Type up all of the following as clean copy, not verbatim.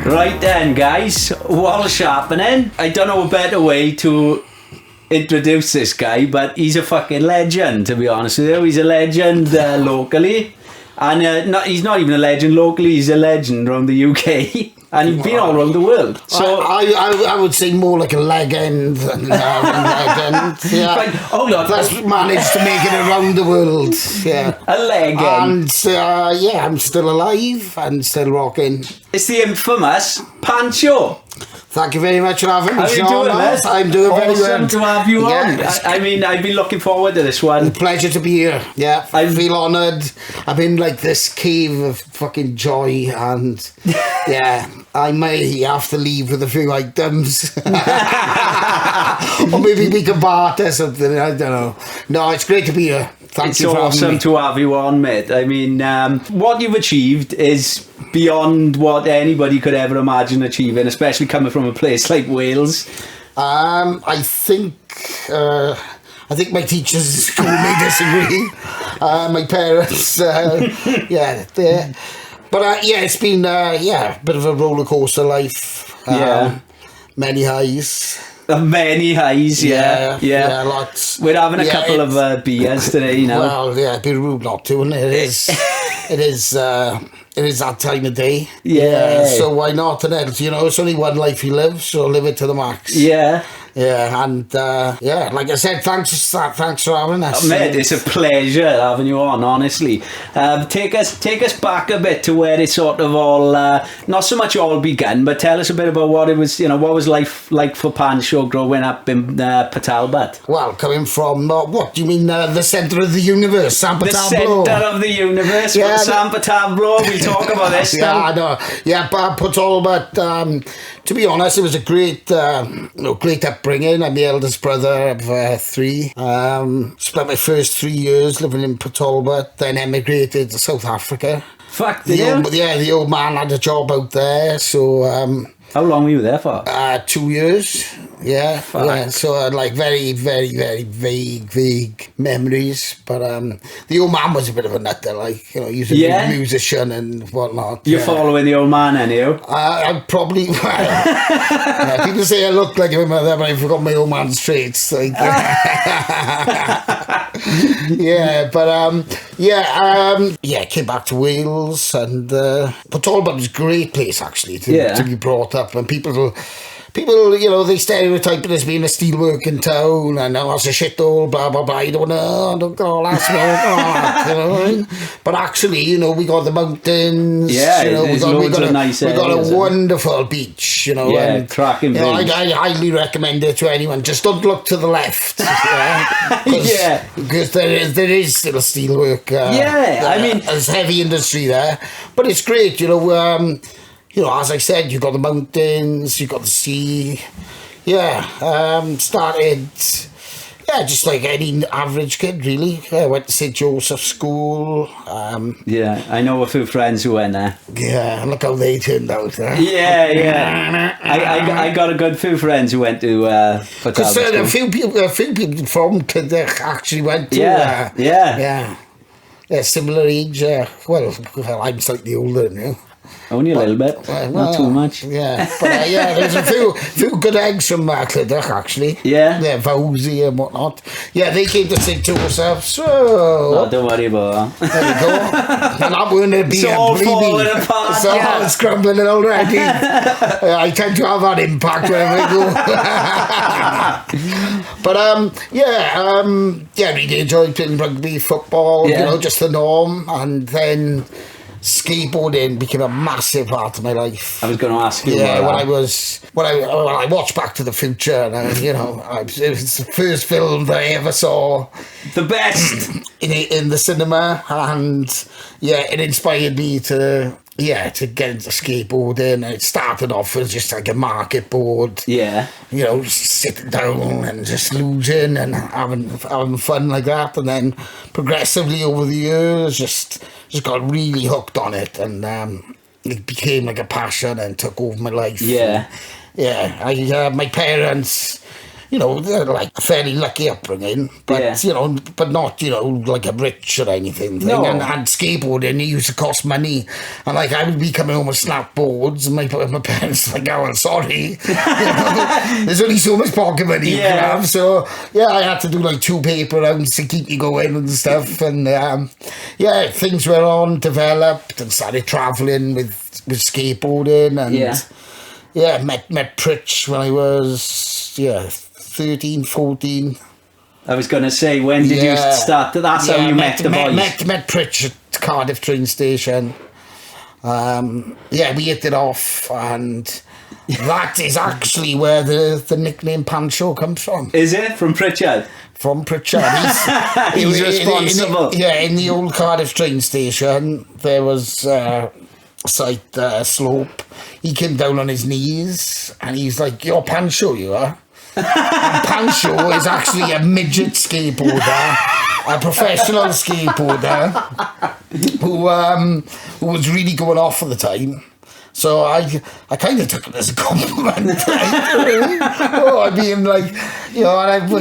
Right then, guys, what's happening? I don't know a better way to introduce this guy, but he's a fucking legend, to be honest with you. He's a legend locally, and he's not even a legend locally, he's a legend around the UK. And he's been all around the world. So I would say more like a legend than a legend. Yeah. Right, hold on. That's managed to make it around the world. Yeah. A legend. And yeah, I'm still alive and still rocking. It's the infamous Pancho. Thank you very much for having me, How are you Sean. doing, mate? I'm doing very well. Awesome to have you on. Yes. I mean, I've been looking forward to this one. Pleasure to be here. Yeah, I feel honoured. I'm in like this cave of fucking joy, and yeah, I may have to leave with a few items. Or maybe we can barter something, I don't know. No, it's great to be here. Thank you for having me. It's awesome to have you on, mate. I mean, what you've achieved is beyond what anybody could ever imagine achieving, especially coming from a place like Wales. I think my teachers at school may disagree. My parents, yeah, but yeah, it's been a bit of a roller coaster life. Many highs. Many highs, yeah, lots. We're having a couple of beers today, you know. Well, yeah, it'd be rude not to, and it is that time of day. Yeah. So why not? And then, you know, it's only one life you live, so live it to the max. Yeah. Yeah, and yeah, like I said, thanks for having us. Oh, mate, it's a pleasure having you on, honestly. Take us back a bit to where it sort of all, not so much all began, but tell us a bit about what it was, you know, what was life like for Pancho growing up in Port Talbot? Well, coming from, what do you mean, the centre of the universe, San Port Talbot? The centre of the universe, yeah, San Port Talbot, we'll talk about this yeah, now. I know. Yeah, Port Talbot, to be honest, it was a great, great upbringing. I'm the eldest brother of 3. Spent my first 3 years living in Port Talbot, then emigrated to South Africa. Fuck, the old man had a job out there, so... how long were you there for? 2 years. Yeah, yeah. So like very, very, very vague memories. But the old man was a bit of a nutter, like, you know, he was a musician and whatnot. You're following the old man, aren't you? I probably. Yeah, people say I look like my mother, but I forgot my old man's traits. Like, yeah, but yeah, came back to Wales, and Port Talbot was a great place actually to be brought up, and people, you know, they stereotype it as being a steelworking town, and oh, it's a shithole, blah blah blah. You don't know, don't go last smoke, you know what I mean? But actually, you know, we got the mountains. Yeah, you know, we got a wonderful beach. You know, and cracking beach. I highly recommend it to anyone. Just don't look to the left. Because there is still steelwork. I mean, there's heavy industry there, but it's great. You know. You know, as I said, you've got the mountains, you've got the sea. Yeah, started, just like any average kid, really. I went to St. Joseph's School. Yeah, I know a few friends who went there. Yeah, look how they turned out. Yeah. I got a good few friends who went to Port Talbot School. A few people from Clydach actually went to. Yeah, similar age. Well, I'm slightly older now. Only a little bit, not too much. Yeah, but there's a few good eggs from Clydach actually. Yeah, Vowsy and whatnot. Yeah, they came to St. Joseph's. So don't worry about that. There you go. And that weren't a beer. It's all falling apart. It's all scrambling already. I tend to have that impact wherever I go. But really enjoyed playing rugby, football. You know, just the norm, and then skateboarding became a massive part of my life. I was going to ask you. Yeah, when I watched Back to the Future, and you know, it was the first film that I ever saw. The best in the cinema, and it inspired me to get into skateboarding. It started off as just like a market board. Yeah. You know, sitting down and just losing and having fun like that, and then progressively over the years, just got really hooked on it, and it became like a passion and took over my life. Yeah. My parents, you know, they're like a fairly lucky upbringing, but you know, but not, you know, like a rich or anything. No. And skateboarding, it used to cost money, and like I would be coming home with snapboards, and my parents were like, oh, well, sorry, you know, there's only so much pocket money you can have. So yeah, I had to do like 2 paper rounds to keep me going and stuff, and yeah, things went on, developed, and started travelling with skateboarding, and yeah, met Pritch when I was 13, 14. I was going to say, when did you start? That's how you met the boys. Met Pritch at Cardiff train station. Yeah, we hit it off, and that is actually where the nickname Pancho comes from. Is it? From Pritchard? From Pritchard. He's responsible. In the old Cardiff train station, there was a slight slope. He came down on his knees, and he's like, "You're Pancho, you are." And Pancho is actually a midget skateboarder, a professional skateboarder who was really going off at the time. So I kind of took it as a compliment. I mean, like, you know, and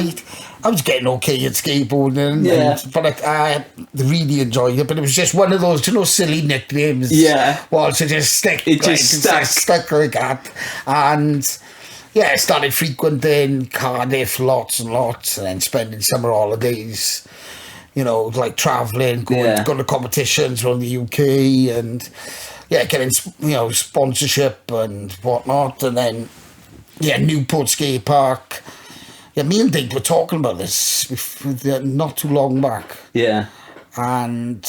I was getting okay at skateboarding, but I really enjoyed it. But it was just one of those, you know, silly nicknames. Yeah. Well, to just stick. It just stuck like that. And yeah, I started frequenting Cardiff lots and lots, and then spending summer holidays, you know, like travelling, going to competitions around the UK, and getting, you know, sponsorship and whatnot. And then Newport Skate Park. Yeah, me and Dink were talking about this not too long back. Yeah. And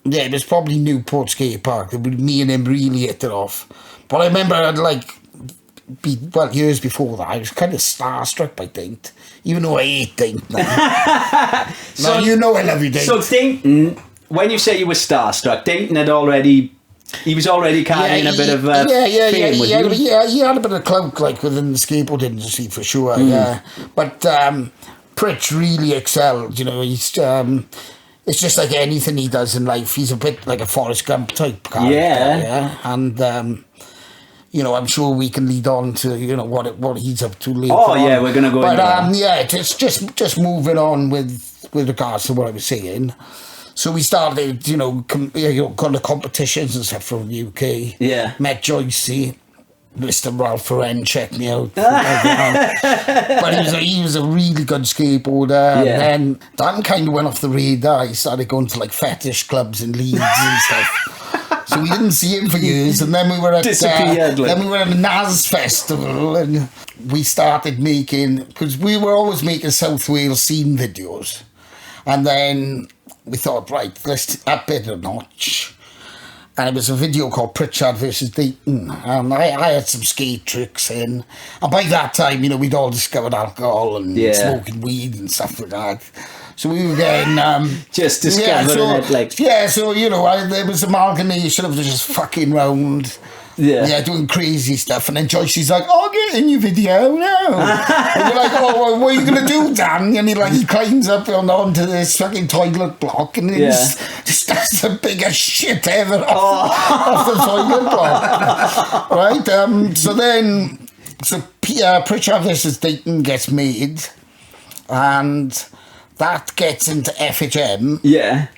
yeah, it was probably Newport Skate Park. Me and him really hit it off. But I remember I'd years before that, I was kind of starstruck by Dink, even though I hate Dink now. So, you know I love you, Dink. So Dink, when you say you were starstruck, Dink he was already carrying a bit of fame, was he? Yeah, he had a bit of clout, like, within the skateboard industry, for sure, But Pritch really excelled, you know, he's... it's just like anything he does in life. He's a bit like a Forrest Gump type character, and... you know, I'm sure we can lead on to, you know, what he's up to later on. Yeah, we're going to go into that. Yeah, just moving on with regards to what I was saying. So we started, you know, going to competitions and stuff from the UK. Yeah. Met Joycey. Mr. Ralph Loren checked me out. But he was a really good skateboarder. And then that kind of went off the radar. He started going to, like, fetish clubs in Leeds and stuff. So we didn't see him for years, and then we were at the NAS festival, and we started making, because we were always making South Wales scene videos, and then we thought, right, let's up it a notch. And it was a video called Pritchard versus Dayton, and I had some skate tricks in, and by that time, you know, we'd all discovered alcohol and smoking weed and stuff like that. So we were getting... just discovering it, like... Yeah, so, you know, there was amalgamation of just fucking round... Yeah, doing crazy stuff. And then Joycey's like, "Oh, get in your video now." And you're like, "Oh, well, what are you going to do, Dan?" And he climbs up onto this fucking toilet block, and he just does the biggest shit ever off the toilet block. Right? So Pritchard vs. Dayton gets made, and that gets into FHM. Yeah.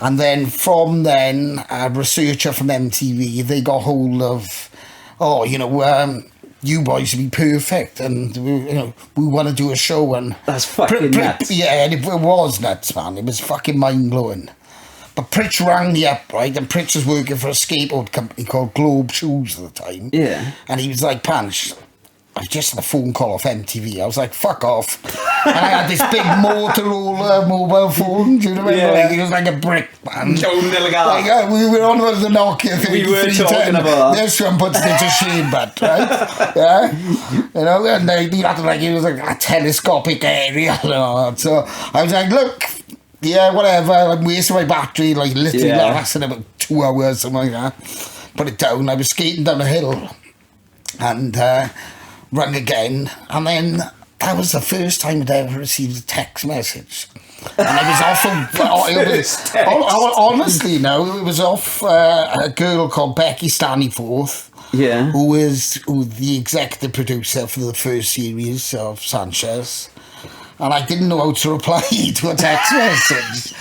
And then from then, a researcher from MTV, they got hold of, you boys would be perfect, and we want to do a show. And that's fucking nuts. Yeah, and it was nuts, man. It was fucking mind blowing. But Pritch rang me up, right? And Pritch was working for a skateboard company called Globe Shoes at the time. Yeah. And he was like, "Panch, I just had a phone call off MTV." I was like, "Fuck off." And I had this big Motorola mobile phone. Do you remember? Yeah. Like, it was like a brick, man. Like, we were on with the Nokia 3310. We were talking about that. This one puts it to shame, but, right? Yeah. You know, and he had it was like a telescopic area and all that. So I was like, "Look, yeah, whatever. I'm wasting my battery, like, literally lasting about 2 hours, something like that." Put it down. I was skating down a hill and rung again, and then that was the first time I'd ever received a text message. And I was off honestly, no, it was off a girl called Becky Staniforth, who was the executive producer for the first series of Sanchez. And I didn't know how to reply to a text message.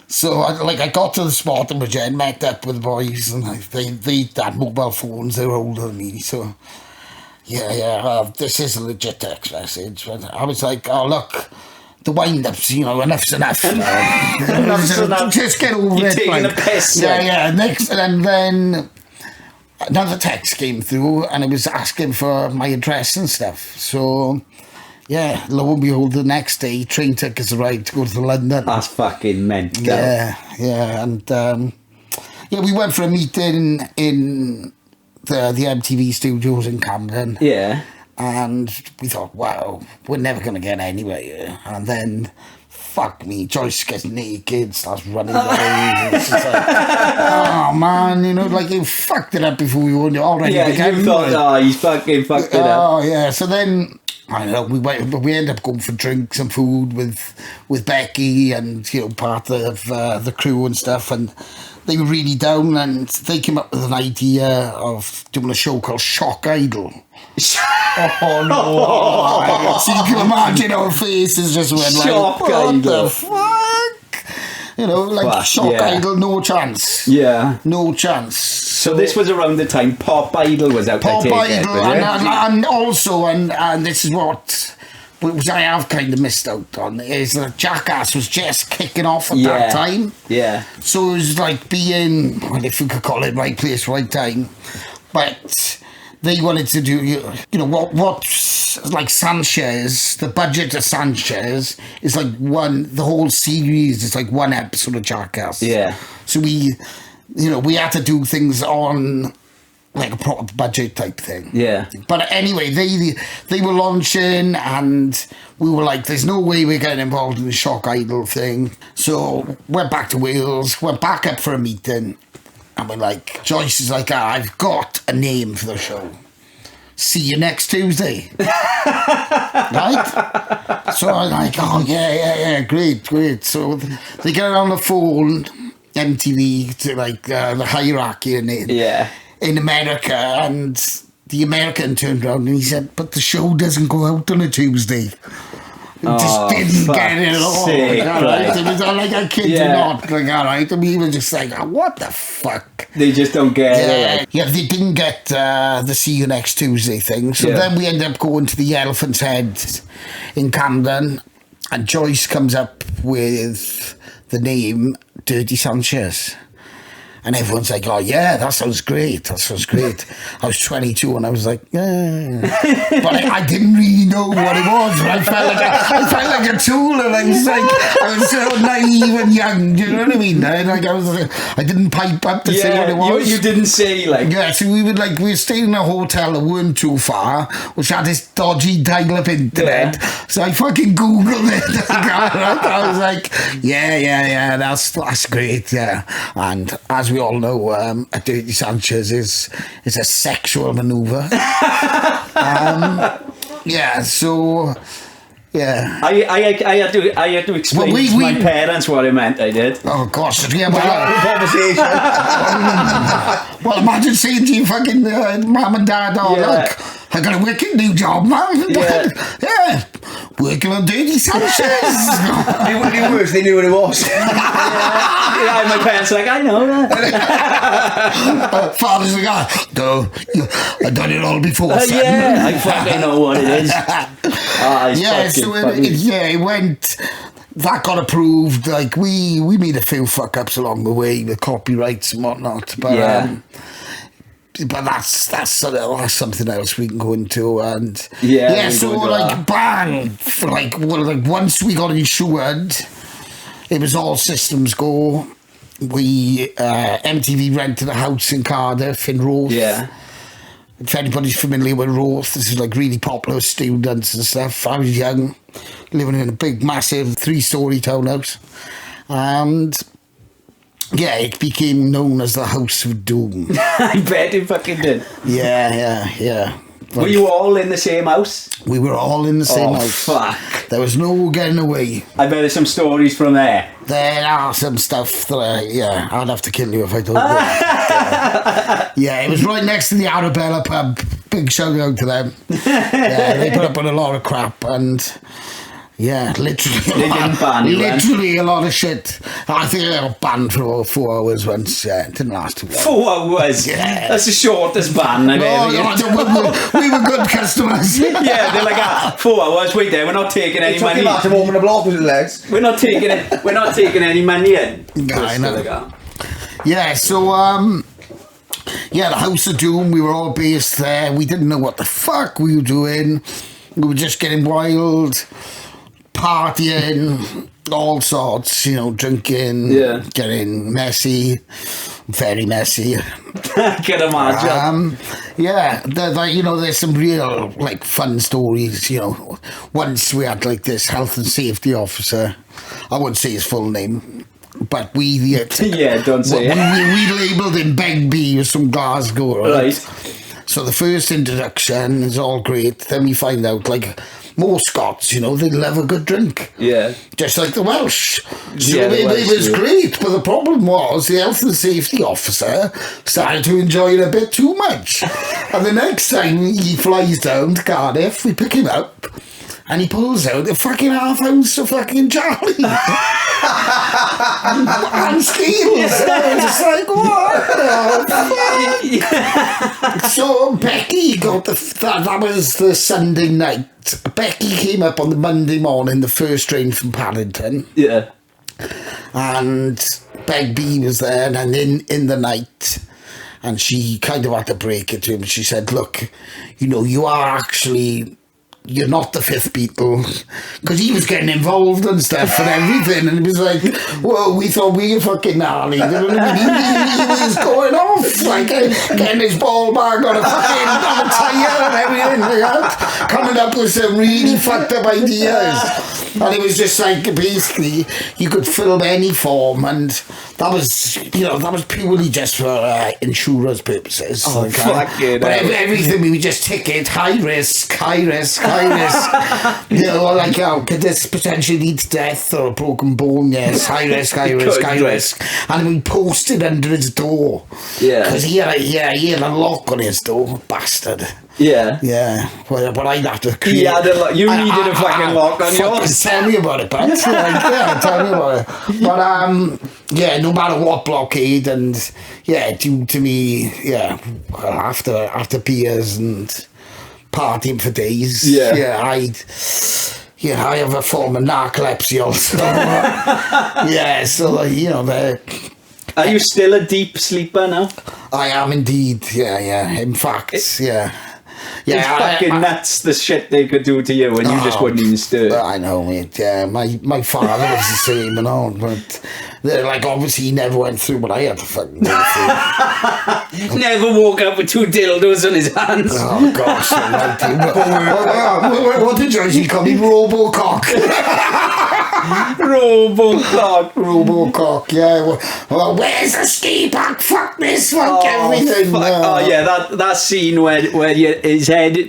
So I got to the spot in Bridgend, met up with the boys, and they had mobile phones, they were older than me, so this is a legit text message. But I was like, oh look, the wind-ups, enough's enough. Enough's enough. Just get over You're it. taking a piss. Next, and then another text came through, and it was asking for my address and stuff. So, yeah, lo and behold, the next day, train took us a ride to go to London. That's fucking mental. Yeah, and we went for a meeting in the MTV studios in Camden. Yeah. And we thought, wow, we're never going to get anywhere here. And then, fuck me, Joyce gets naked, starts running away. It's just like, oh man, you fucked it up before we were already. Yeah, you thought, oh, he's fucking fucked it up. Oh yeah, so then, I don't know, we ended up going for drinks and food with Becky and, part of the crew and stuff, and they were really down, and they came up with an idea of doing a show called Shock Idol. Oh no! So you can imagine our faces just went like, what the fuck? Shock Idol, no chance. Yeah. No chance. So this was around the time Pop Idol was out. Pop Idol, and also, and this is what I have kind of missed out on, is that Jackass was just kicking off at that time. Yeah. So it was like being, well, if you could call it right place, right time. But they wanted to do, what's like Sanchez, the budget of Sanchez is like the whole series is like one episode of Jackass. Yeah. So we had to do things on like a proper budget type thing. Yeah. But anyway, they were launching, and we were like, there's no way we're getting involved in the Shock Idol thing. So went back to Wales, went back up for a meeting, and we're like, Joyce is like, I've got a name for the show. See you next Tuesday. Right? So I'm like, oh yeah, great. So they get on the phone, MTV, to like the hierarchy in America, and the American turned around and he said, but the show doesn't go out on a Tuesday. Just didn't get it at all. Right? It was like, I kid you not. Like, all right. And we were just like, oh, what the fuck? They just don't get it. Yeah, they didn't get the See You Next Tuesday thing. So then we ended up going to the Elephant's Head in Camden, and Joyce comes up with the name Dirty Sanchez. And everyone's like, oh yeah, that sounds great. I was 22 and I was like, yeah. But I didn't really know what it was. But I felt like a tool, and I was so naive and young. Do you know what I mean? I didn't pipe up to say what it was. You didn't say like. Yeah, so we were staying in a hotel that weren't too far, which had this dodgy dial-up internet. Yeah. So I fucking Googled it. I was like, yeah, that's great, yeah. And as we all know, a Dirty Sanchez is a sexual manoeuvre. So yeah. I had to explain to my parents what it meant. I did. Oh gosh, conversation. Well, imagine saying to your fucking mum and dad, oh look, I got a wicked new job, man. Yeah. Working on Dirty Sanchez. It worse, they knew what it was. Yeah, my parents are like, I know that. Father's like, no, I've done it all before. Yeah, I fucking know what it is. It went. That got approved. Like we made a few fuck ups along the way with copyrights and whatnot, but but that's something else we can go into. And so like bang, once we got insured, it was all systems go. We MTV rented a house in Cardiff in Roath. Yeah. If anybody's familiar with Roath, this is like really popular with students and stuff. I was young, living in a big, massive 3-story townhouse, and it became known as the House of Doom. I bet it fucking did. Yeah. Were you all in the same house? We were all in the same house. Fuck. There was no getting away. I bet there's some stories from there. There are some stuff that I'd have to kill you if I told you. Yeah, it was right next to the Arabella pub. Big shout out to them. Yeah, they put up with a lot of crap and literally a lot of shit. I think I got banned for about 4 hours once. Yeah, it didn't last too long. 4 hours? Yeah. That's the shortest ban I've ever we were good customers. Yeah, they're like, 4 hours, wait there, we're not taking any money. It's a moment of block with the legs. We're not taking any money in. I know. Yeah, so the House of Doom, we were all based there. We didn't know what the fuck we were doing. We were just getting wild, partying, all sorts, drinking, getting messy, very messy. I can imagine. There's some real fun stories. Once we had this health and safety officer. I wouldn't say his full name, but don't say it. We labelled him Big B with some Glasgow, right? So the first introduction is all great. Then we find out most Scots, they love a good drink. Yeah. Just like the Welsh. So it was great, but the problem was the health and safety officer started to enjoy it a bit too much. And the next time he flies down to Cardiff, we pick him up, and he pulls out a fucking half ounce of fucking Charlie. And skills. I was just like, what? So Becky got that was the Sunday night. Becky came up on the Monday morning, the first train from Paddington. Yeah. And Beg B was there, and in the night, and she kind of had to break it to him. She said, look, you are actually... You're not the fifth people, because he was getting involved and stuff and everything, and it was like, well, we thought we were fucking gnarly. He was going off, getting his ball bag on a tyre and everything, coming up with some really fucked up ideas. And it was just basically, you could film any form, and that was purely just for insurance purposes. Oh, fucking but everything, we would just tick it, high risk. Could this potentially lead to death or a broken bone? Yes, high risk. And we posted under his door. Yeah. Because he had a lock on his door, bastard. Yeah. Yeah. But I'd have to create... You needed a fucking lock on yours. Tell me about it, but tell me about it. But, no matter what blockade, and, due to me, after beers and partying for days, I have a form of narcolepsy also. Are you still a deep sleeper now? I am indeed, in fact, It's fucking nuts, the shit they could do to you and you just wouldn't even stir. I know, mate. Yeah, my father was the same and all, but obviously he never went through what I had to fucking go through. Never woke up with 2 dildos on his hands. Oh gosh, what did Joyce call me? Robocock. Robocock, yeah. Well, where's the ski pack? Fuck this, fuck everything. That scene where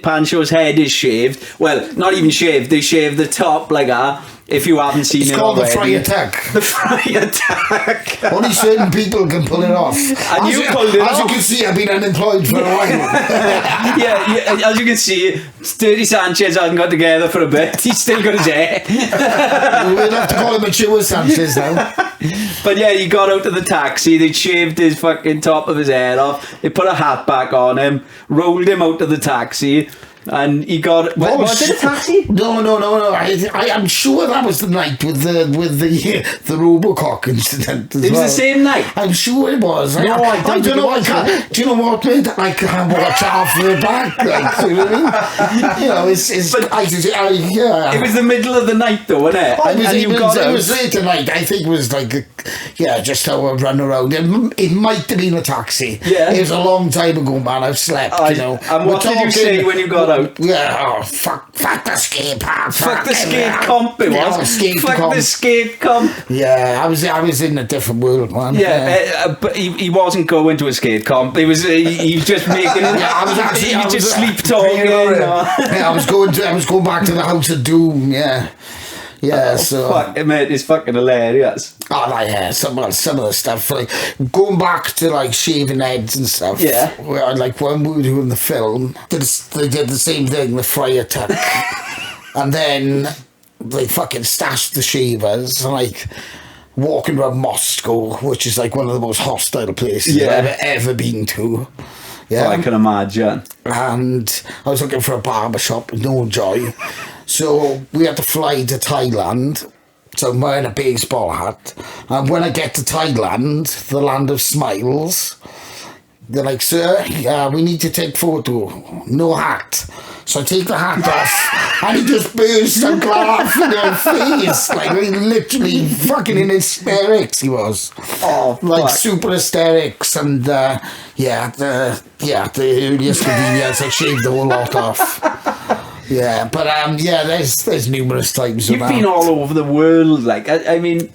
Pancho's head is shaved. Well, not even shaved, they shave the top like that. If you haven't seen it already. It's called the fry attack. The fry attack. Only certain people can pull it off. And you pulled it off. As you can see, I've been unemployed for a while. As you can see, Dirty Sanchez hasn't got together for a bit. He's still got his hair. We'll have to call him Mature Sanchez now. But he got out of the taxi. They shaved his fucking top of his hair off. They put a hat back on him, rolled him out of the taxi. And he got... Was it a taxi? No. I'm sure that was the night with the Robocock incident as It was the same night? I'm sure it was. No, I don't know. Do you know what, mate? I can't watch after the back. You know what I mean? It was the middle of the night though, wasn't it? It was late at night. I think it was just how I run around. It might have been a taxi. Yeah. It was a long time ago, man. I've slept, And what did you say when you got out. Yeah, oh, fuck the skate park. Fuck the skate comp, it was. Fuck the skate comp. Yeah, I was in a different world, man. Yeah, but he wasn't going to a skate comp. He was just making. He was just sleep talking. Yeah, I was going back to the House of Doom. Yeah. Yeah, so fuck, mate, it's fucking hilarious. Oh, yeah, some of the stuff, like going back to like shaving heads and stuff. Yeah, where, like when we were doing the film, they did the same thing, the fryer tuck, and then they fucking stashed the shavers, like walking around Moscow, which is like one of the most hostile places I've ever been to. Yeah, I can imagine. And I was looking for a barber shop, no joy. So we had to fly to Thailand. So I'm wearing a baseball hat. And when I get to Thailand, the land of smiles, they're like, sir, we need to take photo. No hat. So I take the hat off, and he just burst out laughing in her face. Like, literally fucking in hysterics, he was. Oh, like, fuck. super hysterics. And, the earliest convenience, I shaved the whole lot off. Yeah, but, there's numerous times. You've been all over the world, like, I mean...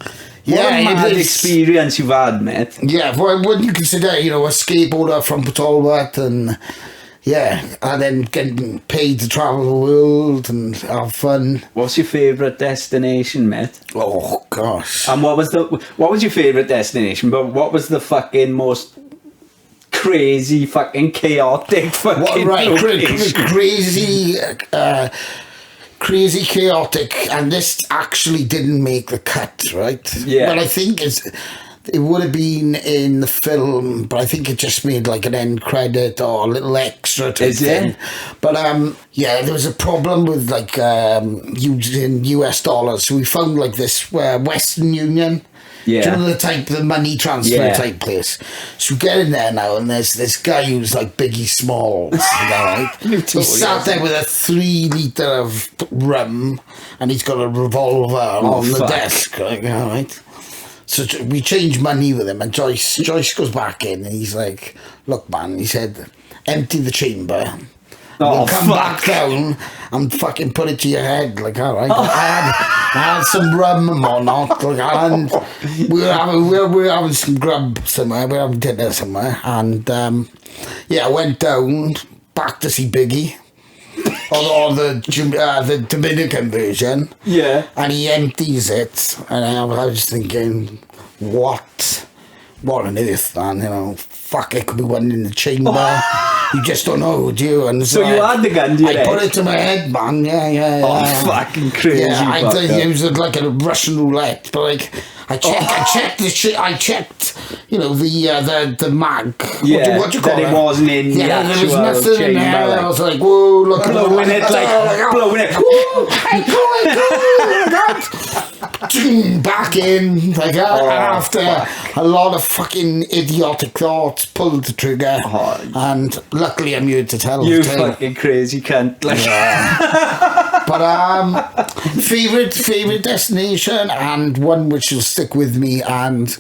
What a mad experience you've had, mate. Yeah, well, wouldn't you consider, a skateboarder from Port Talbot and... Yeah, and then getting paid to travel the world and have fun. What's your favourite destination, mate? Oh, gosh. And what was your favourite destination? But what was the fucking most crazy, fucking chaotic fucking location? Crazy chaotic, and this actually didn't make the cut, right? Yeah. But I think it would have been in the film, but I think it just made like an end credit or a little extra type thing. But there was a problem with like using US dollars, so we found like this Western Union. Yeah. Do you know the money transfer type place? So we get in there now, and there's this guy who's like Biggie Smalls, right? He sat there with a 3 litre of rum, and he's got a revolver on the desk, right? So we change money with him, and Joyce goes back in, and he's like, look, man, he said, empty the chamber. We'll come back down and fucking put it to your head. Like, all right. I had some rum and whatnot. Like, and we were having some grub somewhere. We were having dinner somewhere. And, I went down back to see Biggie. or the Dominican version. Yeah. And he empties it. And I was thinking, what on earth, man? Fuck, it could be one in the chamber. You just don't know, do you? And so you had the gun, did you? I put it to my head, man. Yeah. Oh, fucking crazy. Yeah, I think it was like a Russian roulette, but like I checked the shit. I checked, the mag. Yeah, what do you call it? It wasn't in the actual there was nothing chamber. In there. I was like, whoa, look, blowing it, blowing it. Back in, like after a lot of fucking idiotic thoughts, pulled the trigger, and luckily I'm here to tell. You fucking crazy cunt. Like. Yeah. But favorite destination, and one which will stick with me, and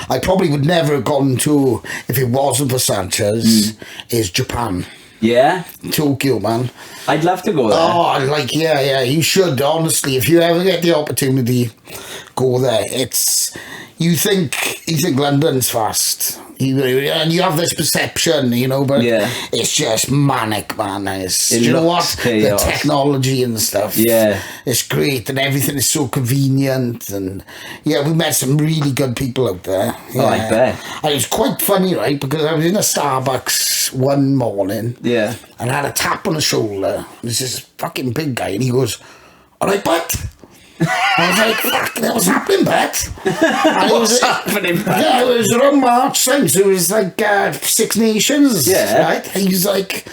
I probably would never have gone to if it wasn't for Sanchez, is Japan. Yeah? Tokyo, man. I'd love to go there. Oh, yeah, you should, honestly. If you ever get the opportunity, go there. You think London's fast. And you have this perception, but it's just manic, man. You know what? Chaos. The technology and stuff. Yeah. It's great, and everything is so convenient. And we met some really good people out there. Yeah. Oh, I bet. And it was quite funny, right? Because I was in a Starbucks one morning. Yeah. And I had a tap on the shoulder. There's this fucking big guy, and he goes, "All right, bud." I was like, fuck, what's happening, Bet? What's happening, Bet? Yeah, it was around March time, so it was like 6 Nations. Yeah. Right? And he's like,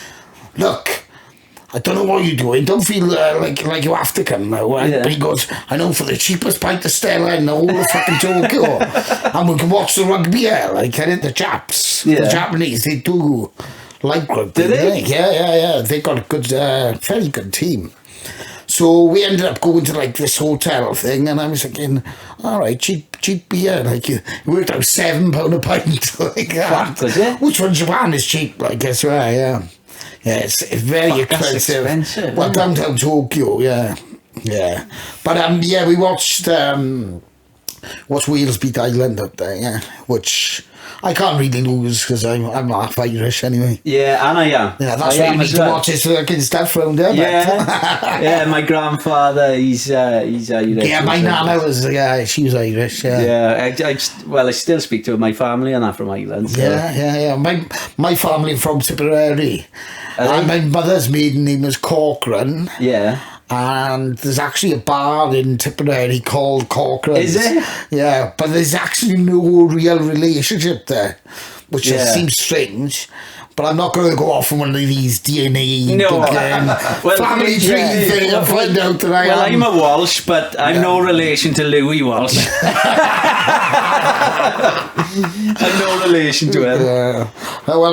look, I don't know what you're doing. Don't feel like you have to come now. Right? Yeah. But he goes, I know, for the cheapest pint of Stella in the whole of fucking Tokyo. And we can watch the rugby here. Like, the Japs. Yeah. The Japanese, they do like rugby. Do they? Yeah. They got a good, very good team. So we ended up going to like this hotel thing, and I was thinking, all right, cheap beer. Like, it worked out £7 a pint. Like that. Fuck, was it? Which from Japan is cheap, like, I swear, yeah. Yeah, it's very expensive. Expensive. Well, downtown Tokyo, yeah. Yeah. But, yeah, we watched Wales Beat Island up there, yeah, which I can't really lose because I'm half Irish anyway. Yeah, and I am. Yeah, that's why you need to watch this fucking stuff round there. Yeah, yeah. My grandfather, he's Irish. Yeah, my nana was, she was Irish. Yeah, yeah. I still speak to my family and that from Ireland. So. Yeah. My family from Tipperary, and my mother's maiden name was Corcoran. Yeah. And there's actually a bar in Tipperary called Corcoran's. Is it? Yeah, but there's actually no real relationship there, which just seems strange. But I'm not going to go off on one of these DNA family tree thing and find out that I am. I'm a Walsh, but I'm no relation to Louis Walsh. I'm no relation to him. Well,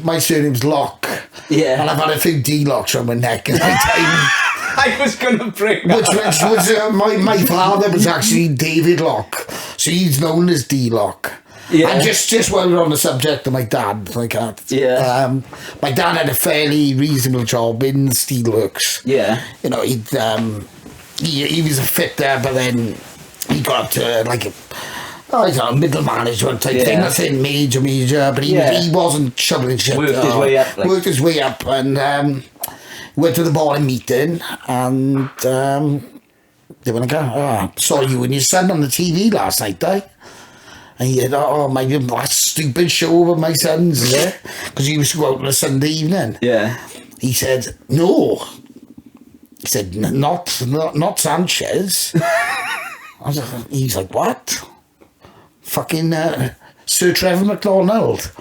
my surname's Locke. Yeah. And I've had a few D-locks on my neck in my time. I was going to bring that Which was, my father was actually David Locke. So he's known as D-Lock. Yeah. And just while we're on the subject of my dad, my dad had a fairly reasonable job in steelworks. Yeah. You know, he was a fitter, but then he got up to middle management type thing. Nothing major, but he wasn't shoveling shit. Worked his way up, and went to the board meeting, and they went, saw you and your son on the TV last night, And he said, that stupid show with my sons, because he used to go out on a Sunday evening. Yeah. He said, no. He said, not Sanchez. He's like, what? Fucking Sir Trevor McDonald.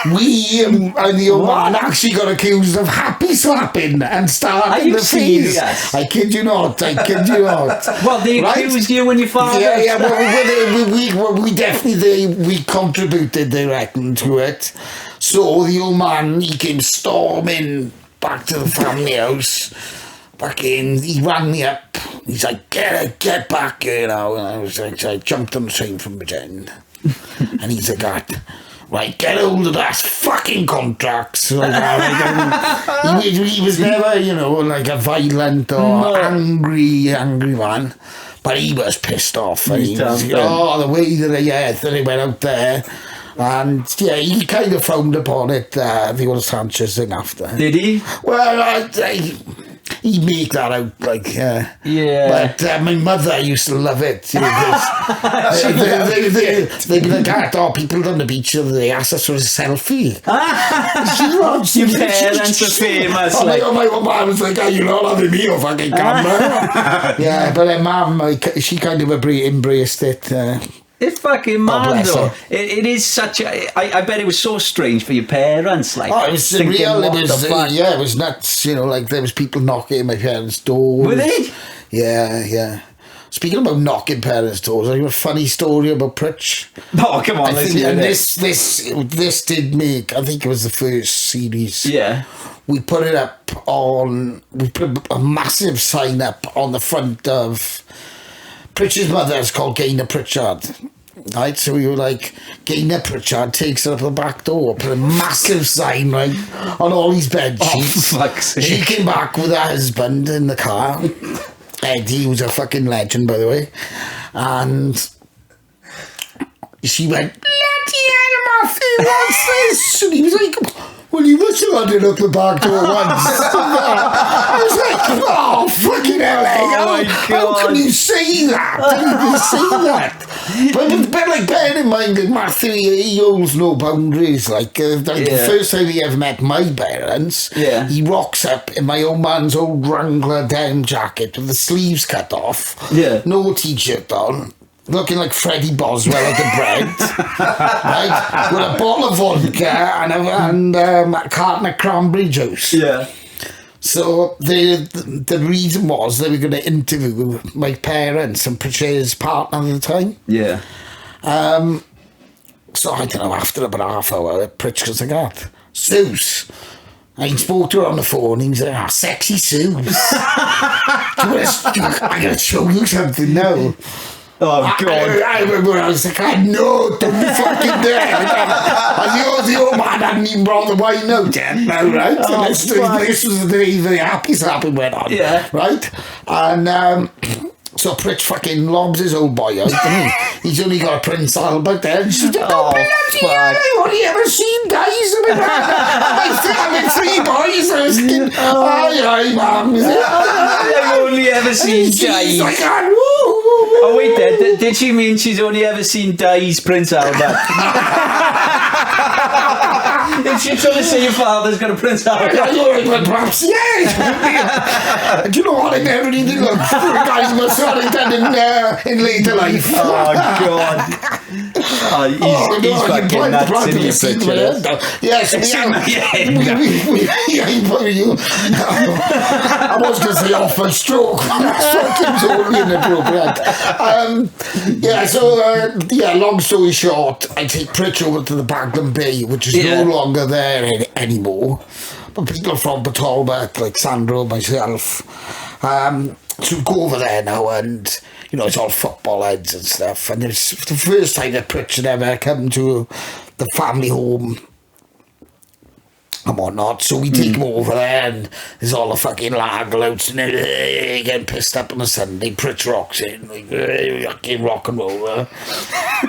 We and the old man actually got accused of happy slapping and starting the fees. I kid you not. Well, they accused you and your father. Yeah. We definitely contributed, they reckon, to it. So the old man, he came storming back to the family house. Back in, he ran me up. He's like, get back, And I was like, so I jumped on the train from Bridgend. And he's like, right, get hold of that fucking contract. So, he was never, like a violent or angry man. But he was pissed off. And he was, the way that they went out there. And he kind of frowned upon it, the old Sanchez thing after. Did he? Well, he'd make that out, But my mother used to love it. They'd be like, people on the beach the other day asked us for a selfie. Your parents are famous. My mum was like, you're not having me on fucking camera. But her mum, she kind of embraced it. It's fucking mad though. It is such a... I bet it was so strange for your parents. Like, it was surreal. It was nuts. There was people knocking at my parents' doors. Were they? Yeah. Speaking about knocking parents' doors, I have a funny story about Pritch. Oh, come on, let's hear it. This did make... I think it was the first series. Yeah. We put it up on... We put a massive sign up on the front of... Pritchard's mother is called Gaynor Pritchard. Right, so we were like, Gaynor Pritchard takes her up the back door, put a massive sign, right, on all these bed sheets. She came back with her husband in the car. Eddie, who's a fucking legend, by the way. And she went, bloody hell, Matthew, what's this? And he was like, well, you must have had it up the back door once. I was like, oh, fucking hell, how can you say that? But bear in mind that Matthew, he holds no boundaries. The first time he ever met my parents, he rocks up in my old man's old Wrangler denim jacket with the sleeves cut off, no t-shirt on, looking like Freddie Boswell at the bread, right? With a bottle of vodka and a carton of cranberry juice. Yeah. So the reason was they were going to interview my parents and Pritchard's partner at the time. Yeah. So I don't know, after about half hour, Pritch goes like, Suze. I spoke to her on the phone and he was like, sexy Suze. I got to show you something now. Oh, God. I remember I was like, no, don't be fucking there. And the old man hadn't even brought the wine out yet, now, right? Oh, And this was the day the happy slapping went on, right? And so Pritch fucking lobs his old boy out, and he's only got a Prince Albert there, and she's like, oh, bloody hell, I've only ever seen guys. I'm in 3 boys, I was thinking, aye, ma'am. I've only ever seen guys. Like, oh, wait there, did she mean she's only ever seen Di's Prince Albert? Is she trying to say your father's got a Prince Albert? Well, perhaps, yeah. Do you know what? I never even looked for a guy who was sort of done in later life. Oh, God. Oh, he's fucking nuts, isn't he, Pritchard? Yes, I was going to say off a stroke. Stroking's only inappropriate. Long story short, I take Pritch over to the Bagland Bay, which is no longer there anymore. But people from Port Talbot, like Sandro, myself, to go over there now, and you know, it's all football heads and stuff. And it's the first time that Pritch had ever come to the family home and whatnot. So we take him over there, and there's all the fucking louts and getting pissed up on a Sunday. Pritch rocks in, like fucking rock and roll.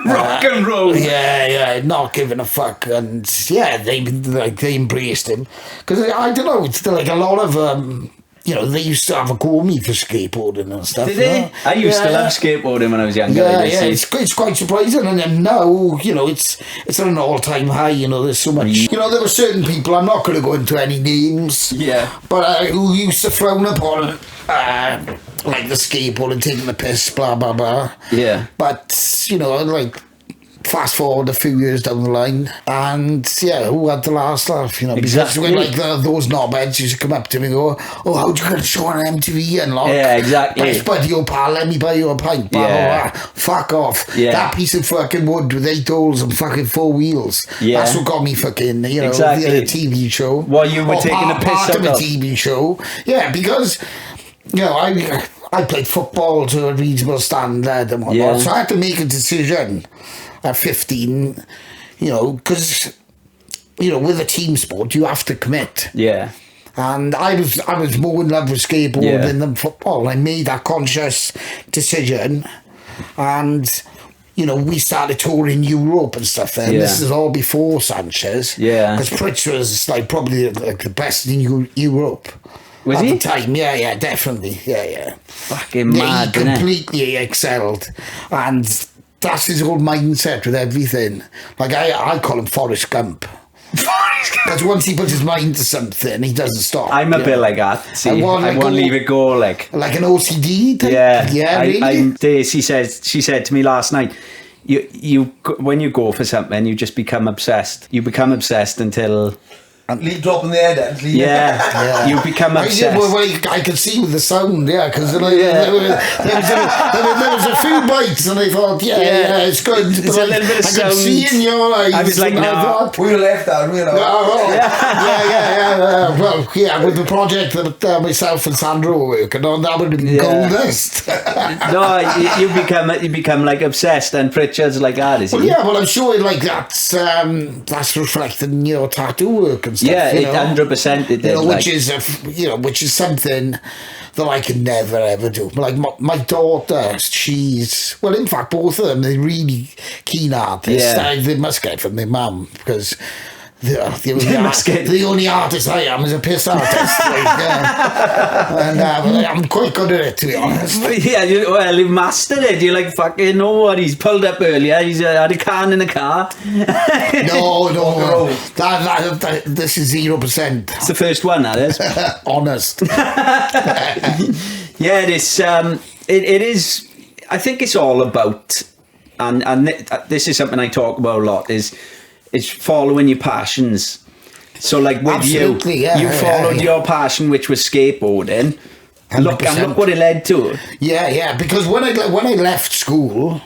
Rock and roll. Yeah, not giving a fuck. And yeah, they embraced him, because I don't know, it's like a lot of you know, they used to have a go me for skateboarding and stuff. Did they? I used to love skateboarding when I was younger. It's quite surprising. And then now, you know, it's at an all-time high. You know, there's so much. You know, there were certain people, I'm not going to go into any names, but who used to frown upon like the skateboard and taking the piss, blah blah blah. Yeah. But you know, like, fast forward a few years down the line, and who had the last laugh, you know? Exactly. Because when those knobheads used to come up to me and go, oh, how'd you get a show on MTV and best buddy, your pal, let me buy you a pint, blah, blah, blah. Fuck off. That piece of fucking wood with 8 holes and fucking 4 wheels, that's what got me fucking, you know, the TV show. While you were taking a piss part of a TV show. Yeah, because, you know, I played football to a reasonable standard and whatnot, so I had to make a decision at 15, you know, because, you know, with a team sport, you have to commit. Yeah. And I was more in love with skateboarding than football. I made that conscious decision, and, you know, we started touring Europe and stuff then. This is all before Sanchez. Yeah. Because Pritch was, like, probably like the best in Europe. Was he? At the time, yeah, definitely. Yeah. Fucking mad, he completely excelled. And that's his whole mindset with everything. Like, I call him Forrest Gump. Because once he puts his mind to something, he doesn't stop. I'm a bit like that. See, I won't leave it go, like an OCD type. Yeah, really. She said to me last night, you when you go for something, you just become obsessed. You become obsessed until dropping the head out. You become obsessed. I could see with the sound, because there was a few bites, and I thought, it's good. It's a little bit of sound. I could see in your eyes. I was like, no. We were left out, you know. Well, with the project that myself and Sandra were working on, that would have been gold dust. No, you become like obsessed, and Pritchard's like that, is he? Well, I'm sure like that's reflected in your tattoo work and stuff. Yeah, 100% it is. Which is something that I could never ever do. Like my daughter, in fact, both of them, they're really keen artists. They must get it from their mum, because the only artist I am is a piss artist. And I'm quite good at it, to be honest. You've mastered it. You like fucking know what he's pulled up earlier. He's had a can in the car. No. This is 0%. It's the first one, that is. Honest. It is. I think it's all about, and this is something I talk about a lot, is following your passions. So like with you followed your passion, which was skateboarding. 100%. Look what it led to. Yeah, because when I left school,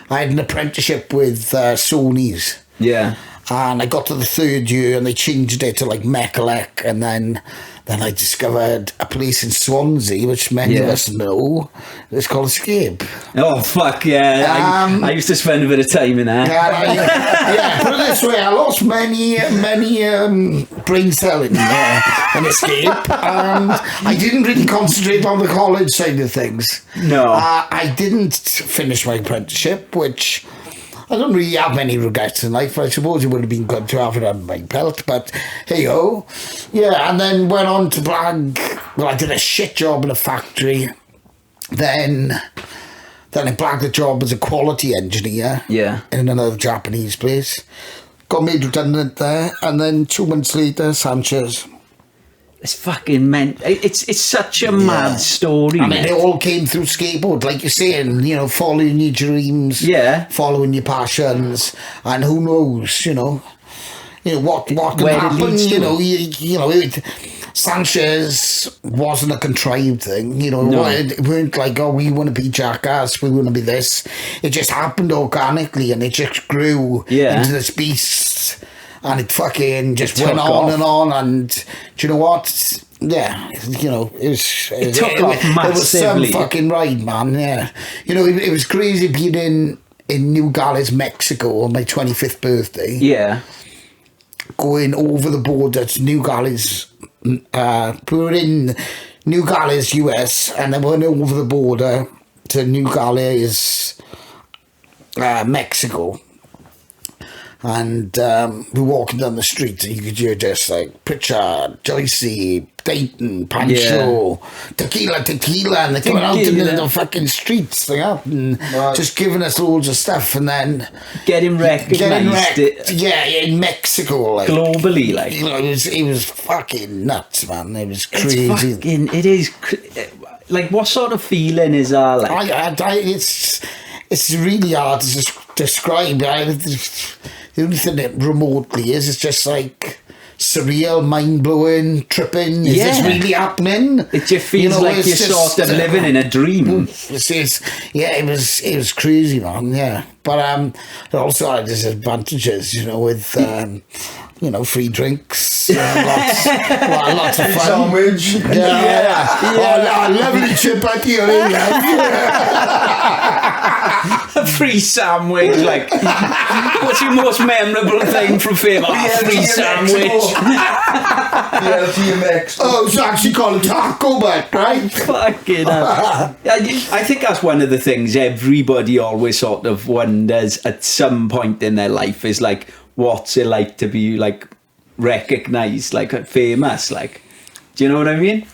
I had an apprenticeship with Sony's. Yeah. And I got to the 3rd year, and they changed it to like Mechalec, and then then I discovered a place in Swansea, which many of us know. It's called Escape. Oh, fuck, yeah. I used to spend a bit of time in there. Yeah, put it this way, I lost many brain cells in Escape, and I didn't really concentrate on the college side of things. No. I didn't finish my apprenticeship, which I don't really have any regrets in life. I suppose it would have been good to have it on my belt, but hey-ho. Yeah, and then went on to Blag. Well, I did a shit job in a factory. Then I blagged a job as a quality engineer in another Japanese place. Got made redundant there, and then 2 months later, Sanchez. It's fucking meant. It's such a mad story. I mean, it all came through skateboard, like you're saying. You know, following your dreams, following your passions, and who knows, you know what can happen. You know, Sanchez wasn't a contrived thing. You know, it weren't like, oh, we want to be Jackass, we want to be this. It just happened organically, and it just grew into this beast. And it fucking just went on and on, and do you know what? Yeah, you know, it took off massively. It was some fucking ride, man. Yeah, you know, it was crazy being in New Gales, Mexico, on my 25th birthday. Yeah, going over the border to New Gales. We were in New Gales, US, and then we went over the border to New Gales, Mexico. And we're walking down the street, and you could hear just like Pritchard, Joycey, Dayton, Pancho, tequila, and they're coming out into the fucking streets, and just giving us loads of stuff, and then getting recognised, in Mexico, like globally, like, you know, it was fucking nuts, man. It was crazy. It is like, what sort of feeling is that? Like, it's really hard to describe. The only thing that remotely is, it's just like surreal, mind-blowing, tripping. Is this really happening? It just feels like you're sort of living in a dream. It was crazy, man. Yeah, but it also had disadvantages, you know, with you know, free drinks, lots of fun. Sandwich. Oh, lovely chapati. A free sandwich, like, what's your most memorable thing from fame? Free sandwich. Oh, it's actually called a taco, but right? Fucking hell. I think that's one of the things everybody always sort of wonders at some point in their life, is like, what's it like to be like recognised, like famous, like, do you know what I mean?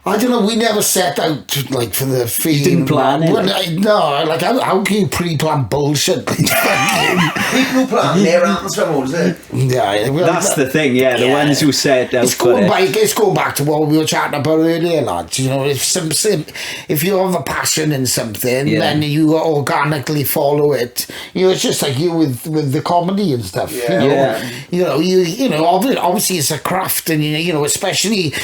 I don't know, we never set out like for the fame. You didn't plan it? No, like how can you pre-plan bullshit? People who plan their answers from all, is it? Yeah, well, that's the thing. Yeah, the ones who set out it's going back to what we were chatting about earlier, lads. You know, if you have a passion in something, then you organically follow it. You know, it's just like you with the comedy and stuff. You know, obviously it's a craft, and you know, especially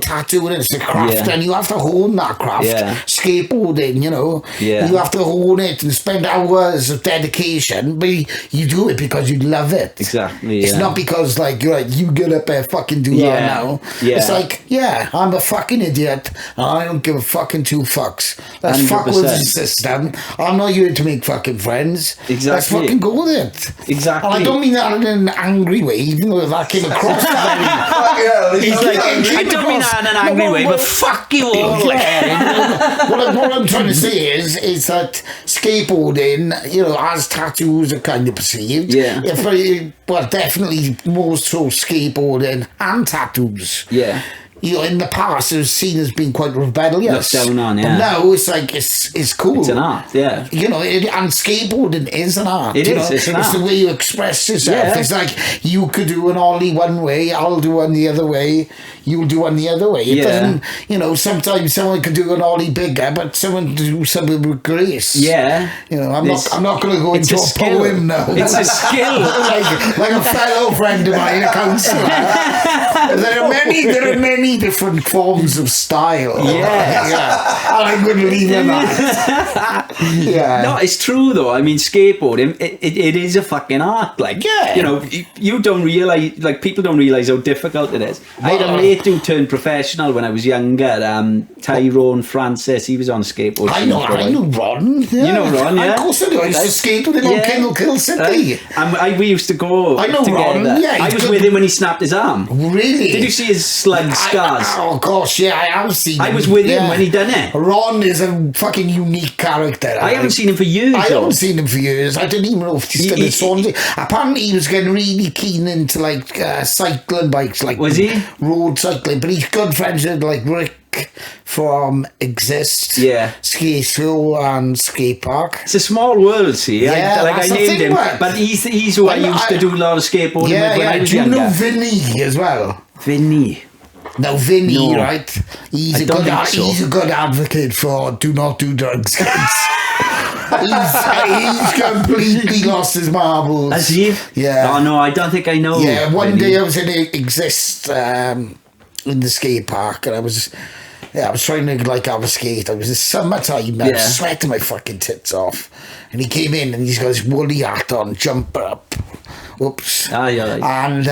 tattooing, it's a craft. And you have to hone that craft. Skateboarding, you know, you have to hone it and spend hours of dedication, but you do it because you love it. Exactly. It's not because like you're like, you get up there, fucking do that now. It's like, I'm a fucking idiot and I don't give a fucking two fucks. Let's 100%. Fuck with the system. I'm not here to make fucking friends. Exactly. Let's fucking go with it. Exactly. And I don't mean that in an angry way, even though that came across. I don't mean that in an angry way, but fuck you all. What I'm trying to say is that skateboarding, you know, as tattoos are kind of perceived. Well, definitely more so skateboarding and tattoos. You know, in the past it was seen as being quite rebellious. Looked down on, But now it's like it's cool. It's an art, You know, and skateboarding is an art. It's an art. It's the way you express yourself. It's like you could do an ollie one way, I'll do one the other way, you'll do one the other way. It doesn't, you know, sometimes someone can do an ollie bigger, but someone can do something with grace. You know, I'm not going to go into a poem now. It's a skill. like a fellow friend of mine, a counsellor. There are many many different forms of style. Yes. Yeah. And I'm going to leave it at that. Yeah. No, it's true though. I mean, skateboarding, it is a fucking art. Like, Yeah. you know, you don't realise, like, people don't realise how difficult it is. I had a mate who turned professional when I was younger. Tyrone Francis, he was on a skateboard. I know Ron. Yeah. You know Ron, yeah? Of course I do. I used to skate with him on Kill City. And we used to go I know together. Ron, yeah. I was with him when he snapped his arm. Really? Did you see his slug scars? Oh gosh, yeah, I have seen him. I was with him when he done it. Ron is a fucking unique character. I haven't seen him for years. I haven't seen him for years. I didn't even know if he's still in Swansea. Apparently he was getting really keen into like cycling bikes, like was he? Road cycling, but he's good friends with like Rick from Exist, Ski School and Skate Park. It's a small world, see. Yeah, I named him, but he's who I used to do a lot of skateboarding with when I was younger. Do you know Vinny as well? Vinny. Now Vinny, right? He's a good advocate for do not do drugs, kids. he's completely lost his marbles. Has he? Yeah. Oh no, I don't think I know. Yeah, one day I was in Exist in the skate park, and I was trying to like have a skate. It was the summertime. I was sweating my fucking tits off, and he came in and he's got his woolly hat on, jumper up. Whoops. Ah, yeah. And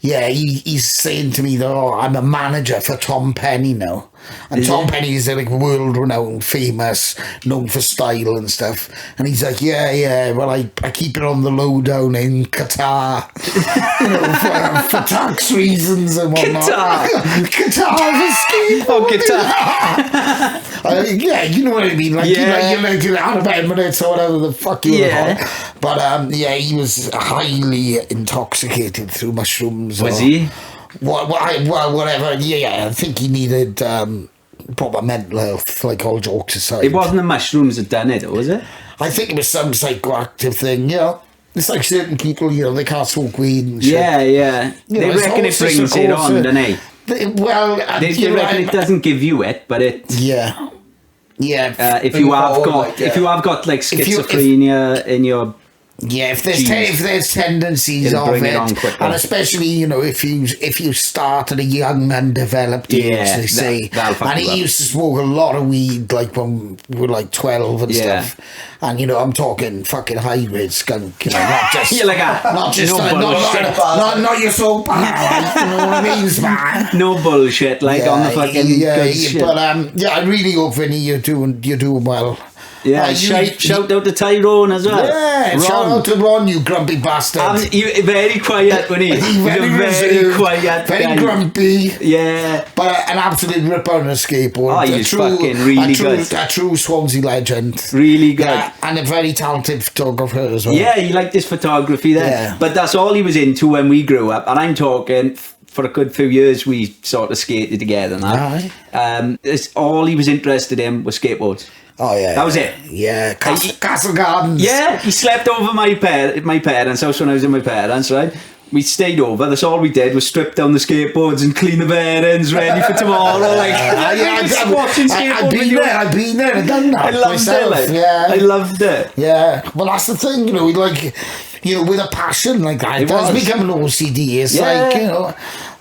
he's saying to me that I'm a manager for Tom Penny now. And Tom Penny is like world renowned, famous, known for style and stuff. And he's like, well, I keep it on the low down in Qatar, you know, for tax reasons and whatnot. Qatar for skateboarding. Oh, Qatar. Yeah, you know what I mean. Like, you like Arab Emirates or whatever the fuck you want. But he was highly intoxicated through mushrooms. Was he? Well, whatever. Yeah, I think he needed proper mental health, like all jokes aside. It wasn't the mushrooms that done it, was it? I think it was some psychoactive thing, you know. It's like certain people, you know, they can't smoke weed and shit. Yeah. They reckon it brings it on, don't they? They reckon it doesn't give you it, but it... Yeah. If you have got like schizophrenia in your... Yeah, if there's tendencies of it, and especially, you know, if you start at a young undeveloped age, they say, and he used to smoke a lot of weed like when we were like 12 and stuff, and you know, I'm talking fucking high grade skunk, you know, not just not your soap, you know what I mean, man? No bullshit, like on the fucking good shit. But I really hope, Vinny, you're doing well. Yeah, shout out to Tyrone as well. Yeah, shout out to Ron, you grumpy bastard. He very quiet when he's very quiet, very grumpy. Yeah, but an absolute ripper on a skateboard. Oh, he's fucking really good. A true Swansea legend. Really good. And a very talented photographer as well. Yeah, he liked his photography then. Yeah. But that's all he was into when we grew up. And I'm talking... For a good few years, we sort of skated together now. All he was interested in was skateboards. Oh, yeah. That was it. Yeah, Castle Gardens. Yeah, he slept over my parents' house when I was in my parents', right? We stayed over. That's all we did was strip down the skateboards and clean the bearings, ready for tomorrow. Like, watching skateboard. I've been there. I've done that. I loved it. I loved it. Yeah. Well, that's the thing, you know, like... You know, with a passion like that, it does become an OCD. It's like, you know,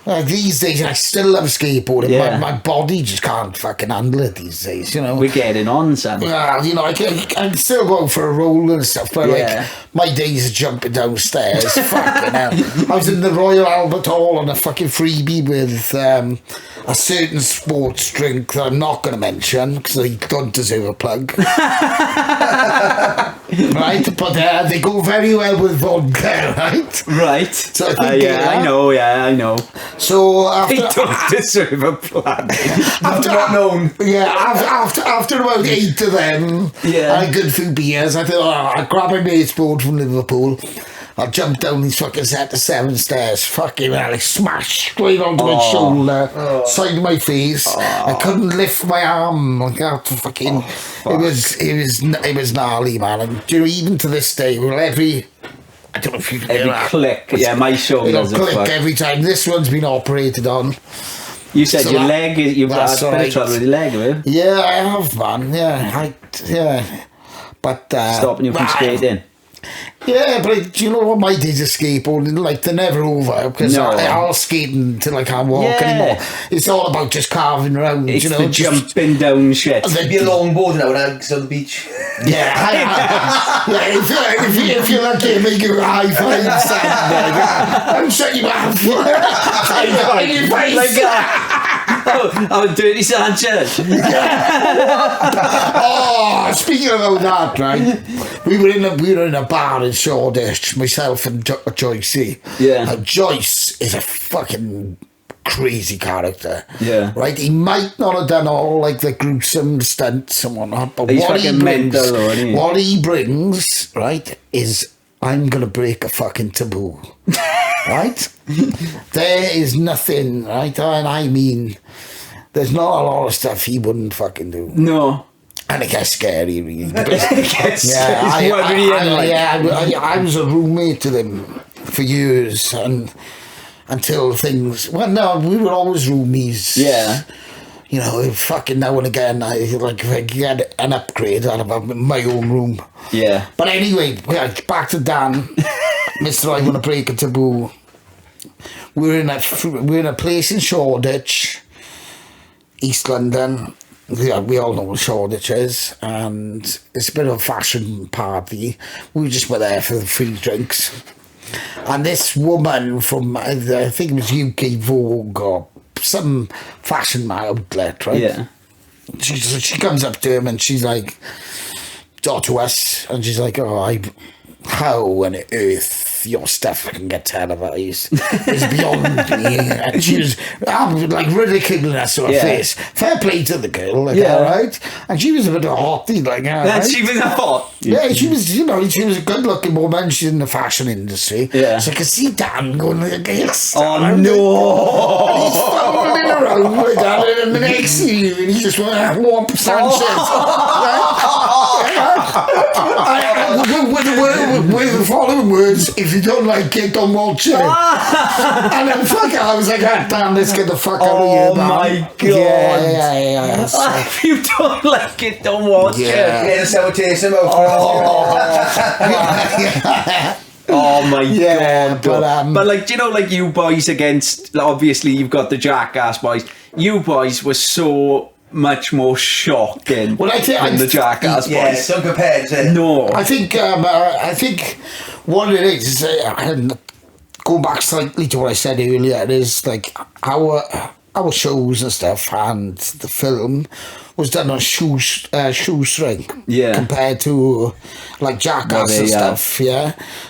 like these days I still love skateboarding. Yeah. My body just can't fucking handle it these days, you know. We're getting on, Sam. Well, you know, I still go for a roll and stuff, but like my days of jumping downstairs, fucking hell. I was in the Royal Albert Hall on a fucking freebie with a certain sports drink that I'm not going to mention because they don't deserve a plug. Right, but they go very well with vodka, right? Right. So I think, I know. So after, they don't deserve a plug. After about 8 of them, and a good few beers, I thought, I'll grab my mate's board from Liverpool. I'll jump down these fucking set of 7 stairs. Fucking hell, I smashed straight onto my shoulder, side of my face. I couldn't lift my arm. Like that, fucking. It was gnarly, man. And you know, even to this day, well, I don't know if you can hear that. Click, my shoulder does click every time. This one's been operated on. You said your leg is. You've had trouble with your leg, have you? Yeah, I have, man. Yeah, But stopping you from skating. Yeah, but do you know what my days of skateboarding, like, they're never over, because I'll skate until I can't walk anymore. It's all about just carving around, it's you know. The jumping down shit. There'd be a longboard now and Uggs on the beach. Yeah, if you're lucky, make you a high five, son. I'm shut you off. Like that. Dirty Sanchez. Oh, speaking about that, right? We were in a bar in Shoreditch, myself and Joyce. Yeah. Now, Joyce is a fucking crazy character. Yeah. Right? He might not have done all like the gruesome stunts and whatnot, but He's what he fucking brings, mental, though, isn't he? what he brings, right, is I'm gonna break a fucking taboo. Right? There is nothing, right? And I mean, there's not a lot of stuff he wouldn't fucking do. No. And it gets scary, really. I was a roommate with him for years, and until things. Well, no, we were always roomies. Yeah. You know, fucking now and again, if I get an upgrade, I'll have my own room. Yeah. But anyway, back to Dan, Mr. I Want to Break a Taboo. We're in a place in Shoreditch, East London. Yeah, we all know what Shoreditch is, and it's a bit of a fashion party. We just were there for the free drinks. And this woman from, I think it was UK Vogue or some fashion outlet, right? Yeah. She comes up to him and she's like, to us, and she's like, how on earth your stuff can get televised is beyond me. And she was like ridiculing us to her face. Fair play to the girl, like, all right. And she was a bit of a hottie, like, right? She was a hot. Yeah, she was, you know, she was a good looking woman. She's in the fashion industry. Yeah. So I could see Dan going like this. Oh no! And he's fumbling around like that, and the next scene, and he just went, "Womp Sanchez." With the following words, if you don't like it, don't watch it. And then I was like, damn, let's get the fuck out of here, man. Oh my god. Yeah. So, If you don't like it, don't watch it. Yeah, sour taste in Oh my god. But like, you know, like you boys against, obviously you've got the Jackass boys. You boys were so much more shocking than the Jackass boys. Yeah, it's unprepared, is it? No. I think what it is, and going back slightly to what I said earlier, it is like our shows and stuff and the film was done on shoestring, compared to like Jackass and stuff,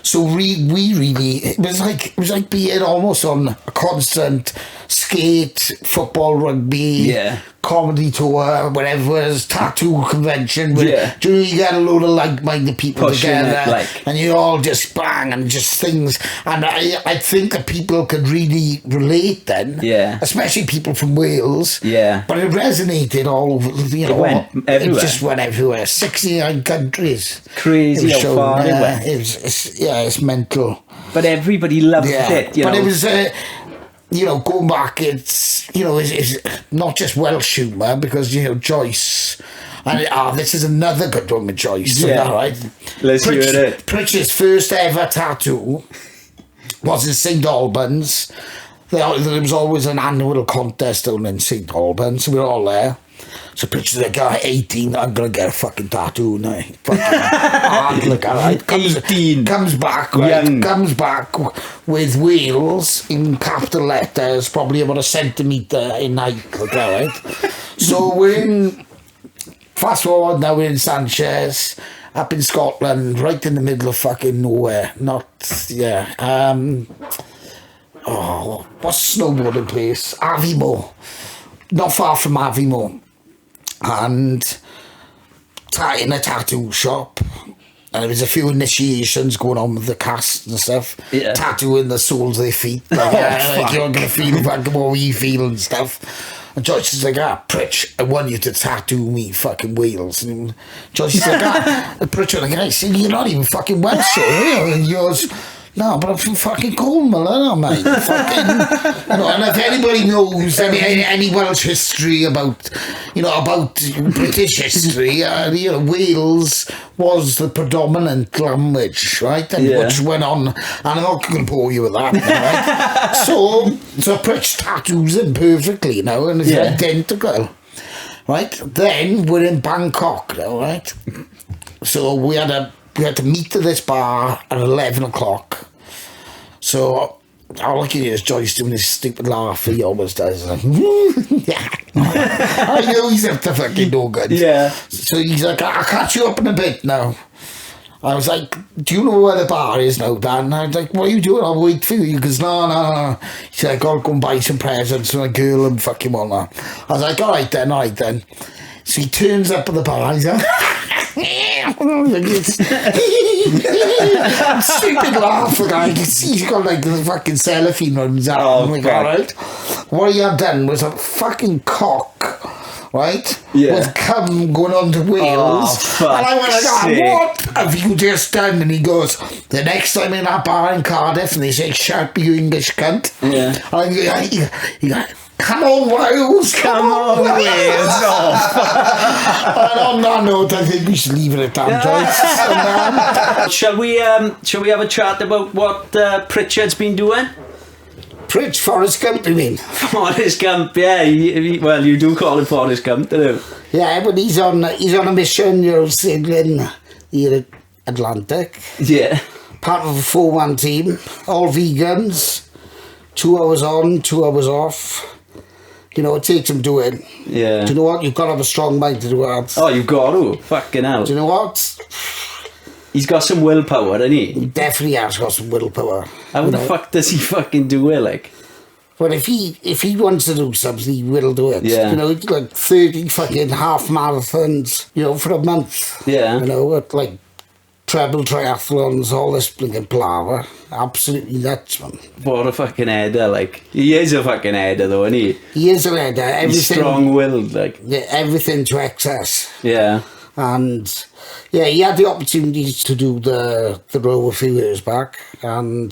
So we really, it was like being almost on a constant skate, football, rugby, comedy tour, whatever it was, tattoo convention. You get a load of like-minded people together, and you all just bang and just things. And I think that people could really relate then, especially people from Wales. But it resonated all over. You know, went everywhere. It just went everywhere. 69 countries. Crazy how far it went. It's mental. But everybody loved it. You know? It was. You know, going back, it's not just Welsh humour, because, you know, Joyce, and this is another good one with Joyce, right? Let's hear it. Pritchard's first ever tattoo was in St Albans. There was always an annual contest down in St Albans, so we were all there. So Pritchard's like, 18, I'm going to get a fucking tattoo now. Fucking hard, like, all right. 18. Comes back, right? Young. Comes back with Wales in capital letters, probably about a centimetre in height, like that, right? So fast forward, now we're in Sanchez, up in Scotland, right in the middle of fucking nowhere. What's the snowboarding place? Aviemore. Not far from Aviemore. And in a tattoo shop, and there was a few initiations going on with the cast and stuff, tattooing the soles of their feet, like you're gonna feel fucking what we feel and stuff. And Joyce is like, Pritch, I want you to tattoo me fucking Wales. And Joyce is like, Pritch, like, I see, you're not even fucking Welsh, and yours. No, but I'm from fucking Cornwall, aren't I, mate? Fucking, you know, and if anybody knows any Welsh history about, you know, about British history, you know, Wales was the predominant language, right? And which went on, and I'm not going to bore you with that, right? So Pritch tattoos him perfectly, you know, and it's identical, right? Then we're in Bangkok now, right? So we had to meet at this bar at 11 o'clock. So all I can hear is Joyce doing this stupid laugh he always does. Like, yeah. I know he's up to fucking no good. Yeah. So he's like, I'll catch you up in a bit now. I was like, do you know where the bar is now, Dan? And I was like, what are you doing? I'll wait for you. He goes, no. He's like, I'll go and buy some presents for my girl and fucking whatnot. I was like, all right then. So he turns up at the bar. He's like, stupid laugh, guy. He's got like the fucking cellophane on his arm. Oh, like, all right. What he had done was a fucking cock, right? Yeah. With cum going on to Wales. Oh, and I went like, what have you just done? And he goes, the next time in that bar in Cardiff and they say, shut you English cunt. Yeah. And he goes, come on, Wales! Come on, Wales! And on that note, I think we should leave it at that, Joyce. Shall we have a chat about what Pritchard's been doing? Forrest Gump, you mean? Forrest Gump, yeah. Well, you do call him Forrest Gump, don't you? Yeah, but he's on a mission, you know, sailing here at Atlantic. Yeah. Part of a 4-1 team, all vegans, 2 hours on, 2 hours off. You know, it takes him doing. Yeah. Do you know what? You've got to have a strong mind to do that. Oh, you've got to. Fucking hell. Do you know what? He's got some willpower, hasn't he? He definitely has got some willpower. How the fuck does he fucking do it, like? Well, if he wants to do something, he will do it. Yeah. You know, he's like 30 fucking half marathons, you know, for a month. Yeah. You know, at like treble triathlons, all this blinking palaver. Absolutely nuts, man. What a fucking header, like. He is a fucking header, though, isn't he? He is a header. He's strong-willed, like. Yeah, everything to excess. Yeah. And yeah, he had the opportunity to do the row a few years back, and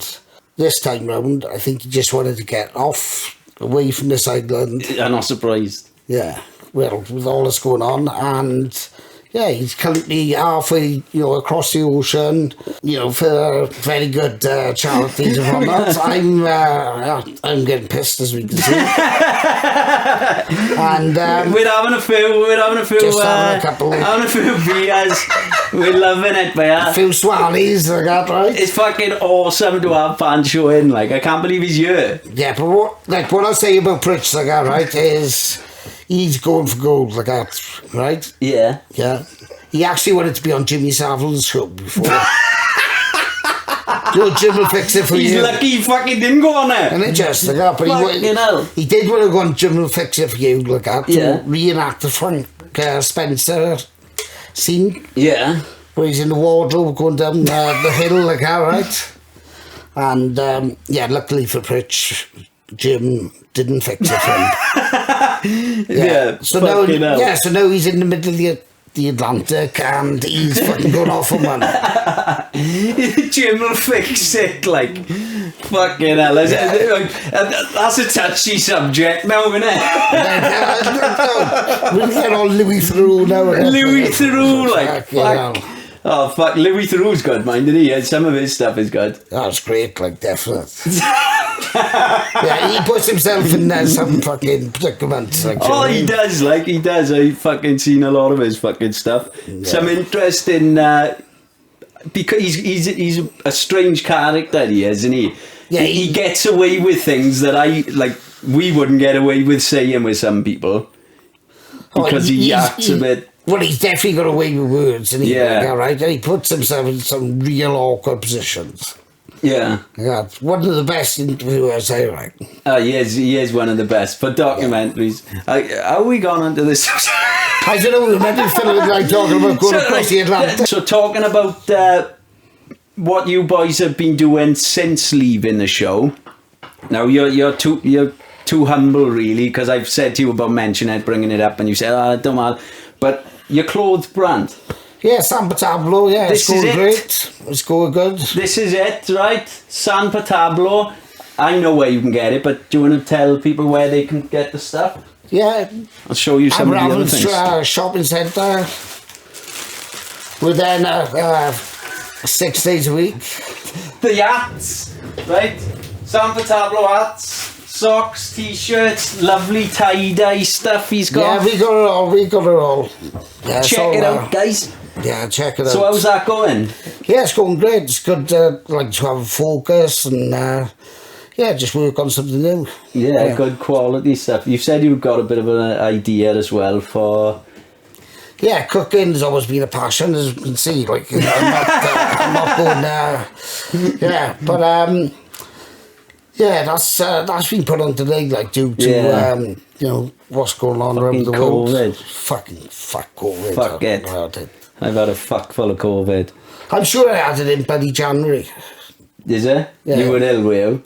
this time round, I think he just wanted to get off, away from this island. I'm not surprised. Yeah, well, with all this going on, and yeah, he's currently halfway, you know, across the ocean, you know, for very good charities and whatnot. I'm getting pissed, as we can see. And we're having a few, just having a couple, having a few beers. We're loving it, man. a few swallies, I got right. It's fucking awesome to have Pancho in. Like, I can't believe he's here. Yeah, but what I say about Pritch, like that, right, is he's going for gold, like that, right? Yeah. Yeah. He actually wanted to be on Jimmy Savile's show before. Jim will fix it for you. He's lucky he fucking didn't go on there. And it just like that, but he did want to go on Jim will fix it for you, like that, to reenact the Frank Spencer scene. Yeah. Where he's in the wardrobe going down the hill, like that, right? And yeah, luckily for Pritch, Jim didn't fix it for him. So now he's in the middle of the Atlantic and he's fucking going off on one. Jim will fix it, like, fucking hell. That's a touchy subject now, isn't it? We'll get on Louis Theroux now. Louis Theroux, like, fuck. Yeah. Oh, fuck, Louis Theroux's good, mind, didn't he? Some of his stuff is good. That's great, like, definitely. Yeah, he puts himself in some fucking predicaments. Like, he does, like, he does. I've fucking seen a lot of his fucking stuff. Yeah. Some interesting, because he's a strange character, he is, isn't he? Yeah, he gets away with things that we wouldn't get away with saying with some people. Because he acts a bit... Well, he's definitely got away with words, and right? And he puts himself in some real awkward positions. Yeah. Yeah, one of the best interviewers I reckon. He is one of the best for documentaries. How are we gone onto this? I don't know, remember the film like talking about going across the Atlantic? So talking about what you boys have been doing since leaving the show. Now you're too humble, really, because I've said to you about mentioning it, bringing it up, and you said, don't matter. But your clothes brand, Yeah, San Patablo, yeah, it's going great. It's going good. This is it, right? San Patablo. I know where you can get it, but do you want to tell people where they can get the stuff? Yeah. I'll show you some of the other things. Shopping centre. We're there 6 days a week. The hats, right? San Patablo hats, socks, t-shirts, lovely tie-dye stuff he's got. Yeah, we got it all. Yeah, check it out, guys. Yeah, check it out. So how's that going? Yeah, it's going great. It's good like to have a focus and yeah, just work on something new. Yeah, good quality stuff. You said you've got a bit of an idea as well for... Yeah, cooking's always been a passion, as you can see. Like, I'm not going... yeah, but yeah, that's been put on today, like, due to, you know, what's going on around the world. COVID. Fuck COVID. Fuck it. I've had a fuck full of COVID. I'm sure I had it in bloody January. Is it? Yeah. You were ill, were you?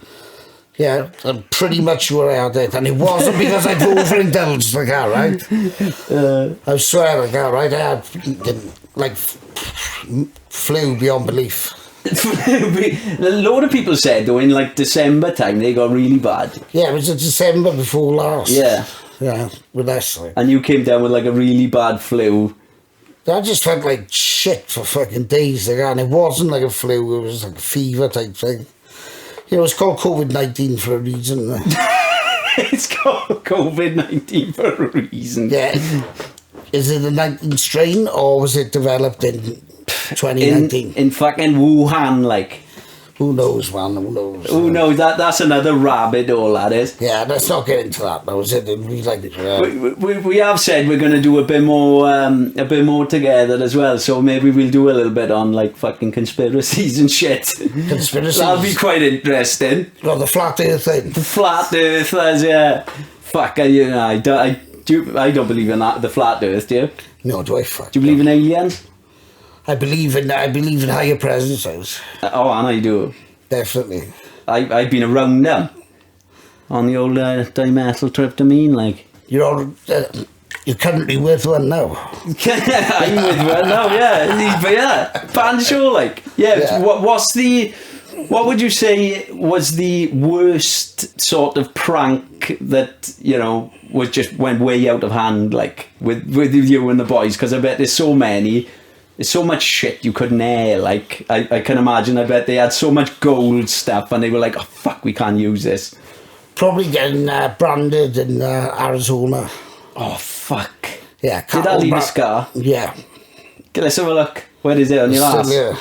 Yeah, I'm pretty much sure I had it. And it wasn't because I'd overindulged the car, right? I swear the car, right? I had, like, flu beyond belief. A load of people said, though, in, like, December time, they got really bad. Yeah, it was in December before last. Yeah. Yeah, with us. Like. And you came down with, like, a really bad flu. I just felt like shit for fucking days, like, and it wasn't like a flu, it was like a fever type thing. You know, it's called COVID-19 for a reason. It's called COVID-19 for a reason. Yeah. Is it a 19 strain or was it developed in 2019? In fucking Wuhan, like. Who knows, man? Who knows? Who knows? That's another rabbit hole, that is. Yeah, let's not get into that. That was it. We have said we're going to do a bit more together as well. So maybe we'll do a little bit on like fucking conspiracies and shit. Conspiracies. That'll be quite interesting. Well, the flat Earth thing. The flat Earthers, yeah. Fuck, I don't believe in that. The flat Earth, do you? No, do I? Fuck. Do you believe in aliens? I believe in higher presences. Oh, and I do. Definitely. I've been around them on the old dimethyltryptamine, like. You're currently with one now. I'm with one now, yeah. But yeah, Pancho, like. Yeah. What would you say was the worst sort of prank that, you know, went way out of hand, like, with you and the boys? Because I bet there's so many. There's so much shit you couldn't air, like, I can imagine, I bet they had so much gold stuff and they were like, oh fuck, we can't use this. Probably getting branded in Arizona. Oh fuck. Yeah. Did that leave a scar? Yeah. Let's have a look. Where is it, on your ass? Yeah.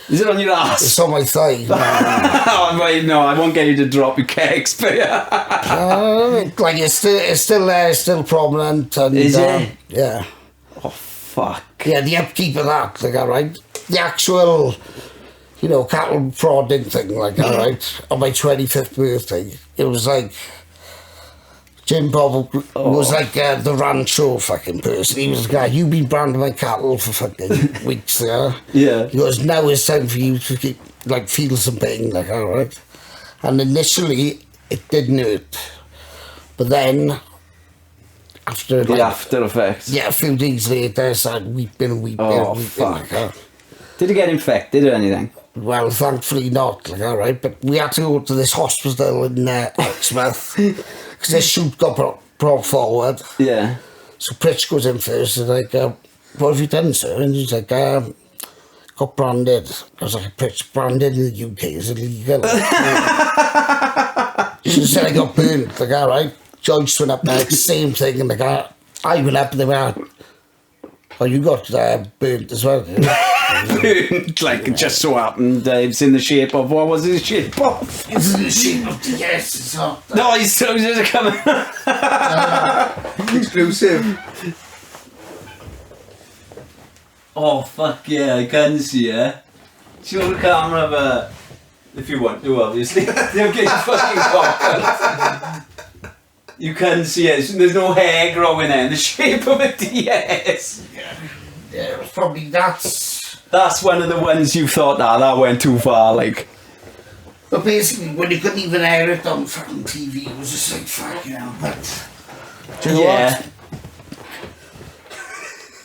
Is it on your ass? It's on my thigh. Oh, wait, no, I won't get you to drop your kegs, but like it's still there, still prominent. And, is it? Yeah. Oh fuck. Yeah, the upkeep of that, like, alright. The actual, you know, cattle prodding thing, like, alright, on my 25th birthday, it was like, Jim Bob was like the rancho fucking person. He was the guy, you've been branding my cattle for fucking weeks, yeah? Yeah. He goes, now it's time for you to keep, like, feel some pain, like, alright. And initially, it didn't hurt. But then, after the after effects. Yeah, a few days later, I started weeping. Oh, fuck. Did you get infected or anything? Well, thankfully not, like, alright, but we had to go to this hospital in Exmouth because this shoot got brought forward. Yeah. So Pritch goes in first and like, what have you done, sir? And he's like, got branded. I was like, Pritch, branded in the UK is illegal. She said I got burnt, like, alright. Joyce went up there, same thing, and I went up and they were, oh, you got burnt as well. Burnt, like, it just so happened it's in the shape of, what was it, the shape of? It's in the shape of, yes, it's not. No, he's still just coming. Exclusive. Oh, fuck yeah, I can see it. Show the camera, but if you want to, obviously. They'll get fucking cocked. You can see it. There's no hair growing in the shape of a DS. Yeah, it was probably That's one of the ones you thought, that went too far, like. But basically, when you couldn't even air it on fucking TV, it was just like, fuck, you know, but... Do you know what?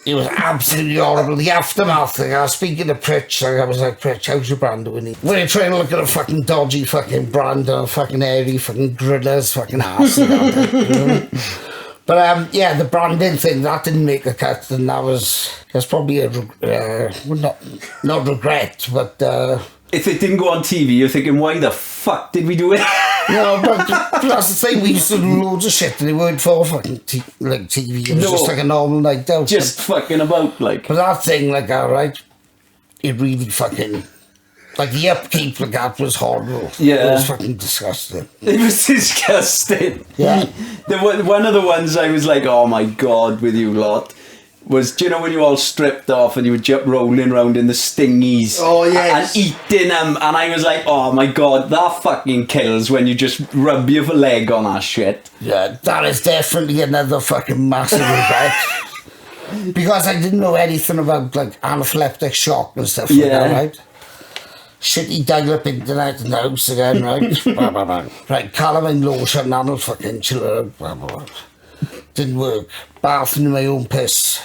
It was absolutely horrible. The aftermath thing, I was speaking to Pritch, I was like, Pritch, how's your brand doing? When you're trying to look at a fucking dodgy fucking brand or a fucking airy fucking griller's fucking arse. But yeah, the branding thing, that didn't make the cut, and that's probably a, not regret, but... if it didn't go on TV, you're thinking, why the fuck did we do it? No, but that's the thing, we used to do loads of shit and they weren't for fucking TV, it was just like a normal night out. Just fucking about, like. But that thing, like, alright, it really fucking... Like, the upkeep like that was horrible. Yeah. It was fucking disgusting. It was disgusting. Yeah. One of the ones I was like, oh my God, with you lot, was, do you know when you all stripped off and you were just rolling around in the stingies? Oh, yes. And eating them, and I was like, oh my God, that fucking kills when you just rub your leg on that shit. Yeah, that is definitely another fucking massive regret. Because I didn't know anything about, like, anaphylactic shock and stuff like that, right? Shitty dial-up internet in the house again, right? Blah, blah, blah. Right, calamine lotion, that'll fucking chill out, blah, blah, blah. Didn't work. Bathing in my own piss.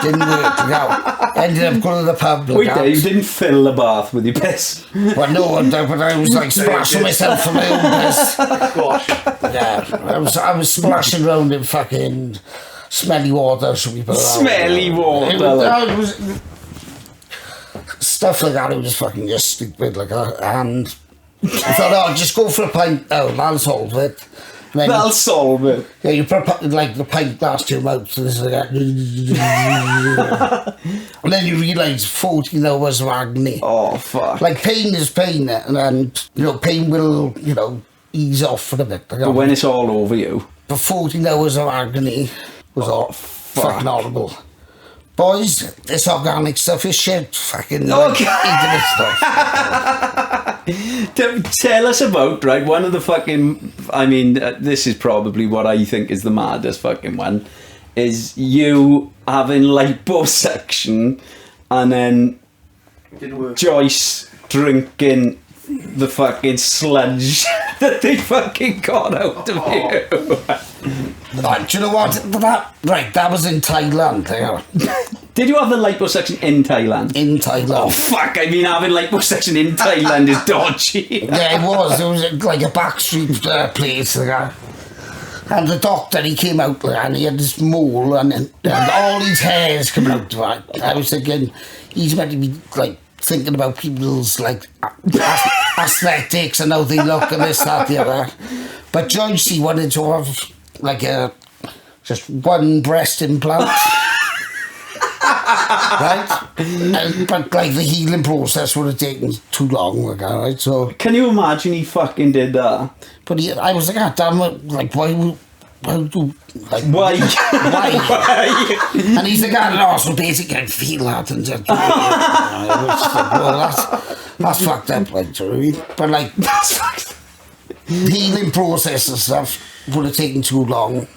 Didn't work. No. Ended up going to the pub. Wait there, you didn't fill the bath with your piss? Well, no, but I was like splashing myself from my own piss. Gosh. Yeah, I was splashing around in fucking smelly water, should we put it out? Smelly water. It was stuff like that, it was fucking just stupid, like that. And I thought, oh, just go for a pint. Oh, that'll solve it. That'll solve it. Yeah, you put like the pint glass to your mouth, so this is like and then you realise 14 hours of agony. Oh, fuck. Like, pain is pain, and you know, pain will, you know, ease off for a bit. But when it's all over you. But 14 hours of agony was all fucking horrible. Boys, this organic stuff is shit. Fucking internet stuff. Tell us about, right, one of the fucking, I mean, this is probably what I think is the maddest fucking one, is you having liposuction and then Joyce drinking the fucking sludge that they fucking got out of you. Right, do you know what? That was in Thailand. Did you have the liposuction in Thailand? In Thailand. Oh, fuck, I mean, having liposuction in Thailand is dodgy. Yeah, it was. It was like a backstreet place. And the doctor, he came out and he had this mole and all his hairs coming out. Right? I was thinking, he's meant to be, like, thinking about people's, like, aesthetics and how they look and this, that, the other. But Joyce, he wanted to have, like, just one breast implant. Right? But, like, the healing process would have taken too long, like, right? So... Can you imagine he fucking did that? But I was like, ah, damn it, like, why? Why? And he's like, ah, no, so basically I feel that and just... well, that's fucked up, like, do you know what I mean? But, like, that's fucked up. The healing process and stuff would have taken too long.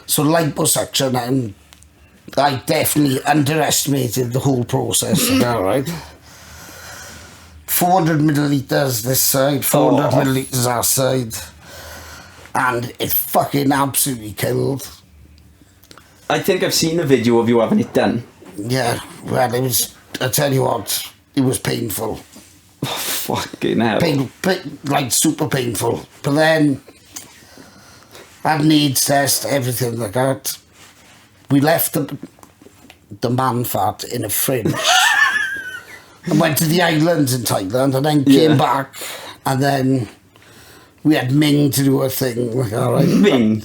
So liposuction, and I definitely underestimated the whole process, right? 400 millilitres this side, 400 millilitres that side, and it fucking absolutely killed. I think I've seen a video of you having it done. Yeah, well, it was, I tell you what, it was painful. Oh, fucking hell. Like, super painful. But then, I had needs test, everything like that. We left the man fat in a fridge. And went to the islands in Thailand and then came back, and then we had Ming to do a thing. Like, all right, Ming?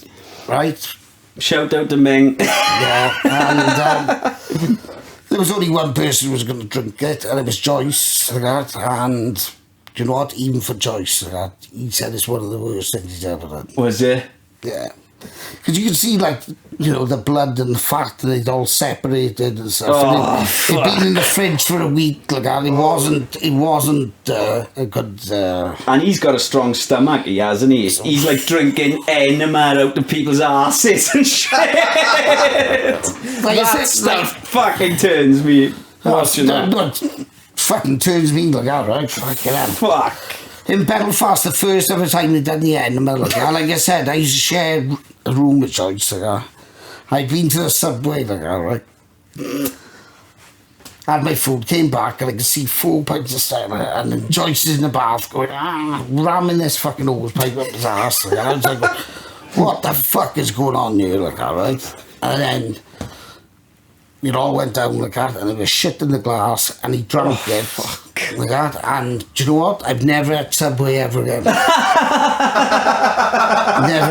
Right? Shout out to Ming. Yeah, and there was only one person who was going to drink it, and it was Joyce. Like that, and do you know what? Even for Joyce, like that, he said it's one of the worst things he's ever done. Was it? Yeah. Because you can see, like, you know, the blood and the fat, and it all separated and stuff. Oh, and it'd been in the fridge for a week, like, and it wasn't a good... And he's got a strong stomach, he hasn't he? He's like drinking enema out of people's asses and shit. That stuff fucking turns me watching that. Fucking turns me like that, right? Fucking hell. Fuck. In Belfast, the first ever time they done the enema, like I said, I used to share a room with Joyce, like I'd been to the subway, like right? Had my food, came back, and I could see 4 pints of Stella, and then Joyce is in the bath going, ramming this fucking hose pipe up his ass. Like, I was like, what the fuck is going on here? Like, alright. And then it all went down like that, and there was shit in the glass, and he drank it like that. And do you know what? I've never had Subway ever again. Never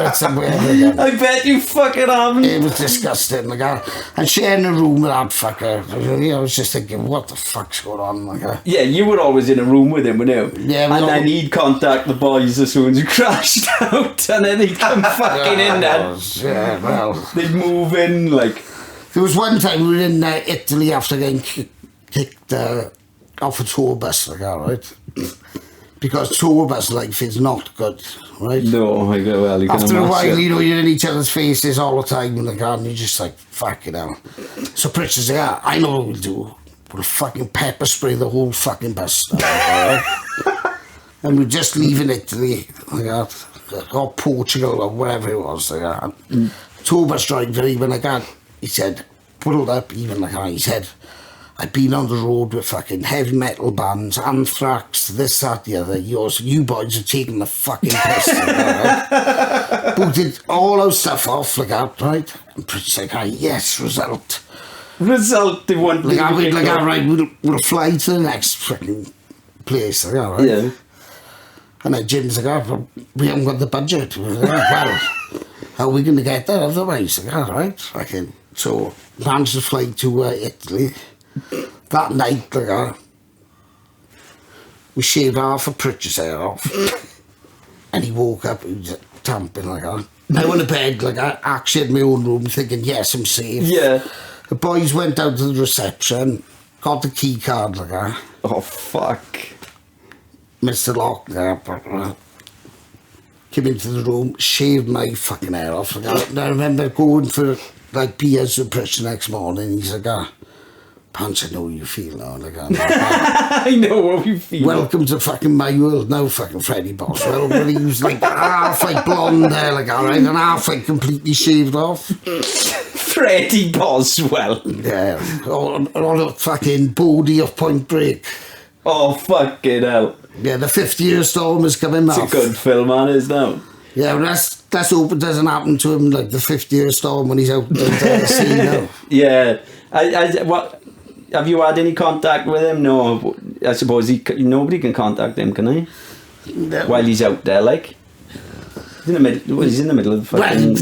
had Subway ever again. I bet you fucking haven't. It was disgusting like that. And sharing a room with that fucker, I was just thinking, what the fuck's going on like that? Yeah, you were always in a room with him, weren't you? Yeah, and then he'd contact the boys as soon as you crashed out, and then he'd come fucking in then. Yeah, well. They'd move in, like... There was one time we were in Italy after getting kicked off a tour bus, like that, right? Because tour bus life is not good, right? No, well, you can after imagine. a while, you know, you're in each other's faces all the time in the car, and you're just like, fuck it hell. So Pritchard's like, yeah, I know what we'll do. We'll fucking pepper spray the whole fucking bus. Right? And we're just leaving Italy, like that, or Portugal, or wherever it was, like that. Tour bus driver, even like that, he said, pulled up, even like that, he said, I've been on the road with fucking heavy metal bands, Anthrax, this, that, the other. You boys are taking the fucking piss. Right? Booted all our stuff off like that, right? And Pritchard's like, yes, result. Result, they want like, right, we'll fly to the next fucking place, like that, right? Yeah. And then Jim's like, we haven't got the budget. We're like, well, how are we going to get there otherwise? Like that, right? Fucking. So, managed to fly to Italy. That night, like that, we shaved half of Pritchard's hair off. And he woke up, he was tamping like that. I went to bed, like I actually had my own room thinking, yes, I'm safe. Yeah. The boys went down to the reception, got the key card like that. Oh, fuck. Mr. Lock there, came into the room, shaved my fucking hair off. Like that. And I remember going for like beers with Pritchard next morning. He's like, Pancho, I know how you feel now. Like, I know how you feel. Welcome to fucking my world now, fucking Freddie Boswell. But he was like half like blonde hair, like alright, and half like completely shaved off. Freddie Boswell. Yeah, all the fucking body of Point Break. Oh, fucking hell. Yeah, the 50-year storm is coming off. It's a good film, man, is now. Yeah, but let's hope it doesn't happen to him like the 50-year storm when he's out at the sea now. Yeah. What? Have you had any contact with him? No. I suppose nobody can contact him, can they? No. While he's out there, like. He's in the middle of fucking...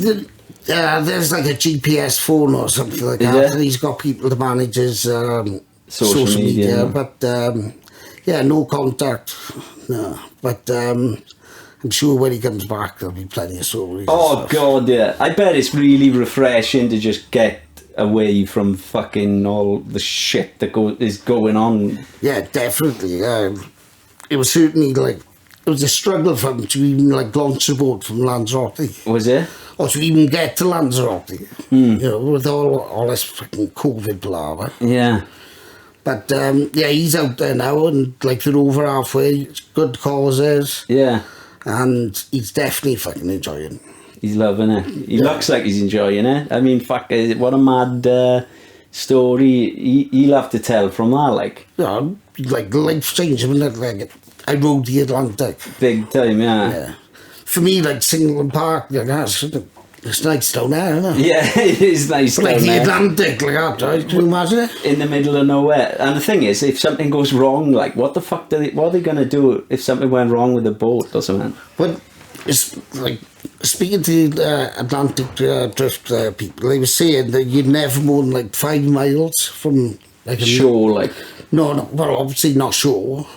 Well, there's like a GPS phone or something like that, and he's got people to manage his social media. But yeah, no contact. No. But I'm sure when he comes back, there'll be plenty of stories. Oh, God, yeah. I bet it's really refreshing to just get away from fucking all the shit that is going on. Yeah, definitely. It was certainly like, it was a struggle for him to even like launch a boat from Lanzarote. Was it? Or to even get to Lanzarote. You know, with all this fucking COVID palaver. Yeah. But yeah, he's out there now, and like they're over halfway. It's good causes. Yeah. And he's definitely fucking enjoying it. He's loving it. He looks like he's enjoying it. I mean, fuck, what a mad story he'll have to tell from that, like. Yeah, like life changing, like I rode the Atlantic. Big time, yeah. For me, like Singleton Park, like that's it's nice down there, isn't it? Yeah, it is nice but down like the there. Atlantic, like that, right? Can you imagine it? In the middle of nowhere. And the thing is, if something goes wrong, like, what the fuck what are they going to do if something went wrong with the boat or something? But it's like, speaking to Atlantic drift people, they were saying that you'd never more than like 5 miles from like a shore, like. No, well, obviously not shore.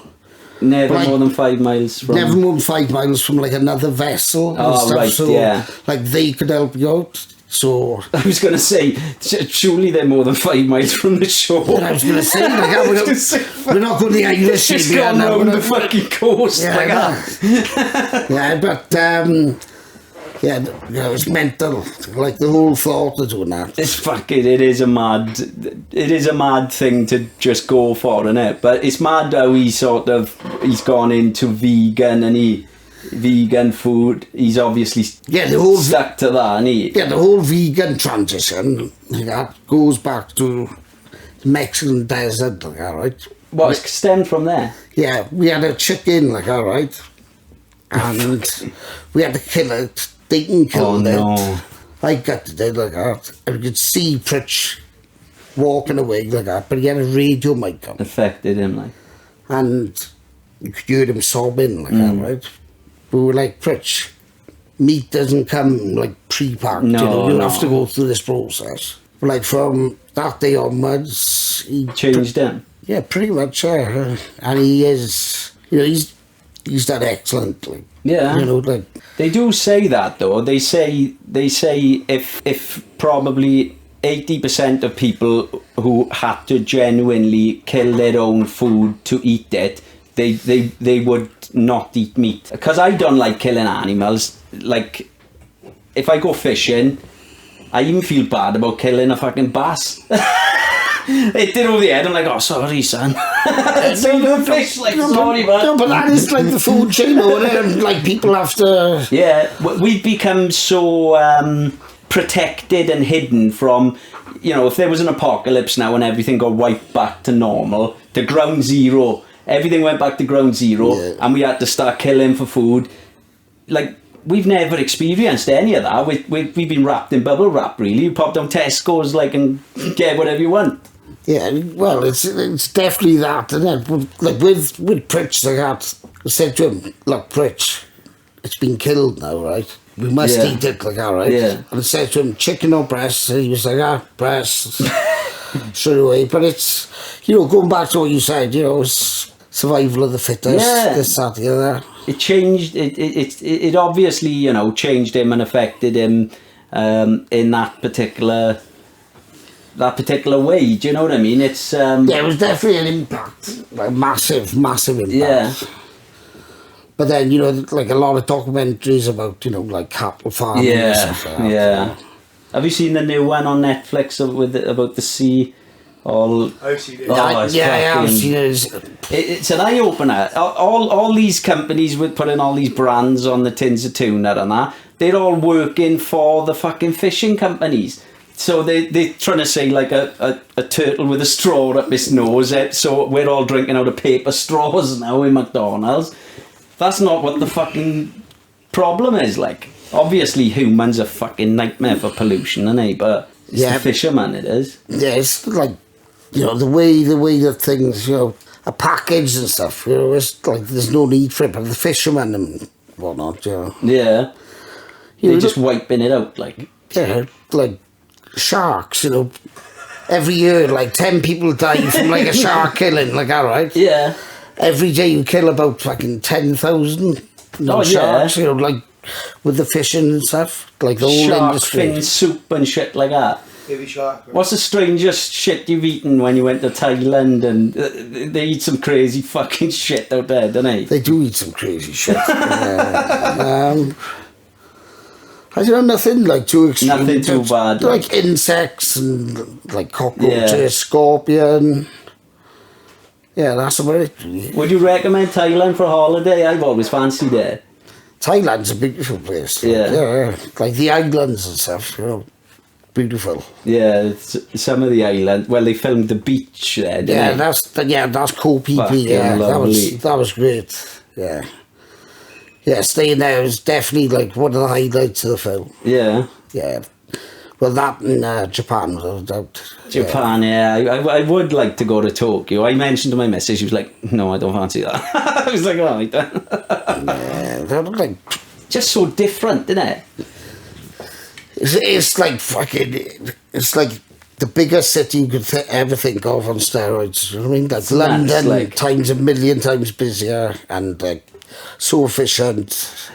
Never more than 5 miles from... Never more than 5 miles from like another vessel and stuff, right, so yeah. like they could help you out. So I was going to say, surely they're more than 5 miles from the shore. I was going to say, like, we're not going to the Irish. Just gone round the fucking coast, yeah, like that. Yeah, but yeah, it was mental. Like the whole thought of doing that. It's fucking. It is a mad thing to just go for, isn't it? But it's mad how he's gone into vegan and vegan food. He's obviously stuck to that, and the whole vegan transition that goes back to Mexican desert, like, all right. What, it's stemmed from there? Yeah, we had a chicken, like, all right, and we had to kill it. Dayton killed it. I gutted it like that. And you could see Pritch walking away like that, but he had a radio mic on. Affected him, like. And you could hear him sobbing like that, right? We were like, Pritch, meat doesn't come like pre-packed, no, you have to go through this process. But like from that day onwards, he changed him. Yeah, pretty much, yeah. And he is, you know, he's done excellently. Yeah. You know, like they do say that though. They say if probably 80% of people who had to genuinely kill their own food to eat it, they would not eat meat. Because I don't like killing animals. Like, if I go fishing, I even feel bad about killing a fucking bass. It did over the head. I'm like, oh, sorry, son. So the fish, like, sorry, man. No, but that is like the food chain over there, and like people have to. Yeah, we've become so protected and hidden from, you know, if there was an apocalypse now and everything got wiped back to normal, to ground zero, everything went back to ground zero, and we had to start killing for food. Like, we've never experienced any of that. We've been wrapped in bubble wrap, really. You pop down Tesco's, like, and get whatever you want. Yeah, well, it's definitely that, isn't it? Like with Pritch, like that, I said to him, look, Pritch, it's been killed now, right? We must eat it, like that, right? Yeah. And I said to him, chicken or breast? And he was like, breast. Straight away. But it's, you know, going back to what you said, you know, it's survival of the fittest. Yeah. This, that, the other. It changed, it obviously, you know, changed him and affected him in that particular way. Do you know what I mean? It's yeah, it was definitely an impact, like massive impact. Yeah. But then, you know, like a lot of documentaries about, you know, like cattle farming and stuff like that. Yeah. Have you seen the new one on Netflix about the sea? I've seen it. I've seen it. It's an eye opener. All these companies with putting all these brands on the tins of tuna and that, they're all working for the fucking fishing companies. So they're trying to say like a turtle with a straw up his nose. So we're all drinking out of paper straws now in McDonald's. That's not what the fucking problem is. Like, obviously humans are fucking nightmare for pollution, and but it's the fisherman. It is. Yeah, it's like, you know, the way that things, you know, are packaged and stuff. You know, it's like there's no need for it, but the fishermen and whatnot, you know. Yeah. They're just wiping it out, like. Yeah, like sharks, you know. Every year, like 10 people die from like a shark killing, like that, right? Yeah. Every day you kill about fucking 10,000 sharks, you know, like with the fishing and stuff, like the whole industry. Shark fin soup and shit like that. Baby shark. What's the strangest shit you've eaten when you went to Thailand? And they eat some crazy fucking shit out there, don't they? They do eat some crazy shit. I don't know, nothing like too extreme. Nothing too bad. Like insects and like cockroaches, scorpion. Yeah, that's about it. Would you recommend Thailand for a holiday? I've always fancied it. Thailand's a beautiful place. Yeah. Like the islands and stuff, you know. Beautiful. Yeah, some of the islands. Well, they filmed the beach there, didn't they? That's Koh Phi Phi. Yeah, that was great. Yeah. Yeah, staying there was definitely like one of the highlights of the film. Yeah. Yeah. Well, that in Japan, without a doubt. Japan, yeah. I would like to go to Tokyo. I mentioned to my missus, she was like, no, I don't fancy that. I was like, all right then. Yeah, they're like... Just so different, isn't it? It's like fucking... It's like the biggest city you could ever think of on steroids. You know what I mean? Like London, like, times a million times busier and like so efficient.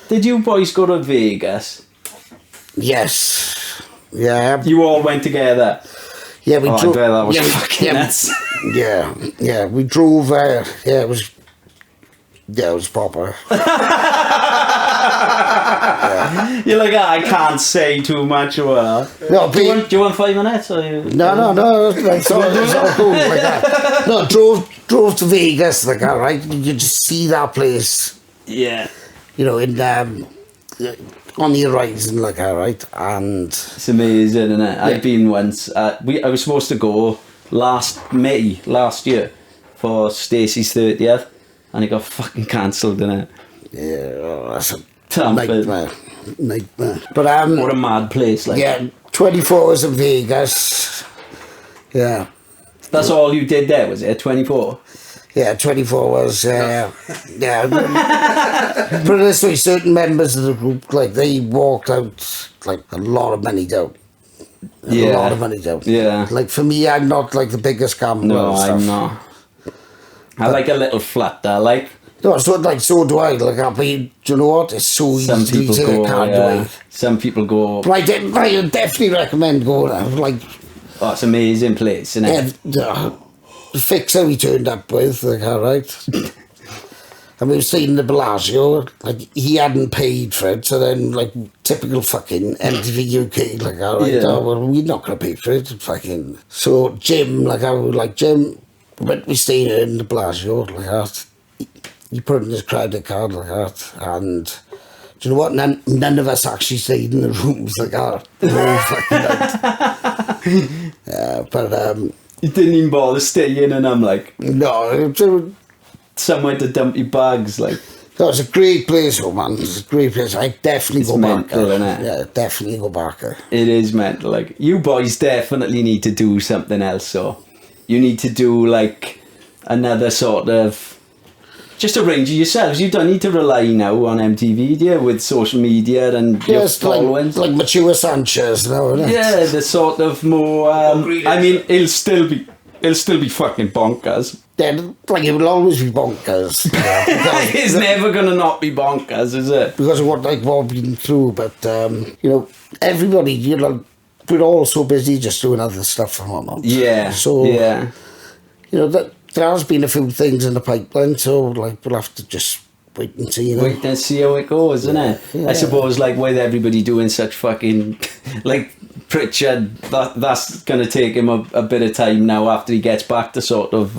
Did you boys go to Vegas? Yes. Yeah. You all went together? Yeah, we drove. I bet that was fucking nuts. Yeah, we drove. It was proper. You're like, I can't say too much. No, do you want 5 minutes? Or you, no. It's all cool like that. No, drove to Vegas like that, right? You just see that place. Yeah. You know, in on the horizon like that, right? And it's amazing, isn't it? I've been once. I was supposed to go May last year for Stacey's 30th, and it got fucking cancelled, didn't it? Yeah, that's a Tampa. Nightmare. But what a mad place, like. Yeah, 24 hours in Vegas. Yeah. That's all you did there, was it? 24? Yeah, 24 hours. Yeah. But this way, certain members of the group, like, they walked out like a lot of money down. A lot of money down. Yeah. Like, for me, I'm not like the biggest gambler. No, and stuff. I'm not. I like a little flutter, like. No, so do I. Like, I mean, do you know what? It's so easy Some people to go, can't yeah. do it. Some people go. But I would definitely recommend going there. Like, oh, it's an amazing place, isn't it? yeah, the fixer we turned up with, like, all right. And we were staying in the Bellagio, like, he hadn't paid for it, so then, like, typical fucking MTV UK, like, all right, oh, well, we're not going to pay for it, fucking. So, Jim, like, I was like, Jim, when we stayed in the Bellagio, like that, he put in his credit card, like that, and do you know what? None of us actually stayed in the rooms, like that. No fucking night. But, you didn't even bother staying, and I'm like, no, somewhere to dump your bags, like. No, it's a great place, oh man. It's a great place. I definitely go back mental, there. innit? Yeah, definitely go back there. It is mental. Like, you boys definitely need to do something else, so. You need to do, like, another sort of. Just arrange it yourselves. You don't need to rely now on MTV, do you? With social media and your followings. Like MATHEW Sanchez now, isn't it? Yeah, the sort of more. I mean, it'll still be fucking bonkers. Yeah, like it will always be bonkers. Yeah, it's never gonna not be bonkers, is it? Because of what we've been through. But you know, everybody, you know, we're all so busy just doing other stuff and whatnot. Yeah. So yeah, you know that there has been a few things in the pipeline. So like we'll have to just wait and see. You know? Wait and see how it goes, isn't it? Yeah. I suppose, like, with everybody doing such fucking like Pritchard, that's gonna take him a bit of time now after he gets back to sort of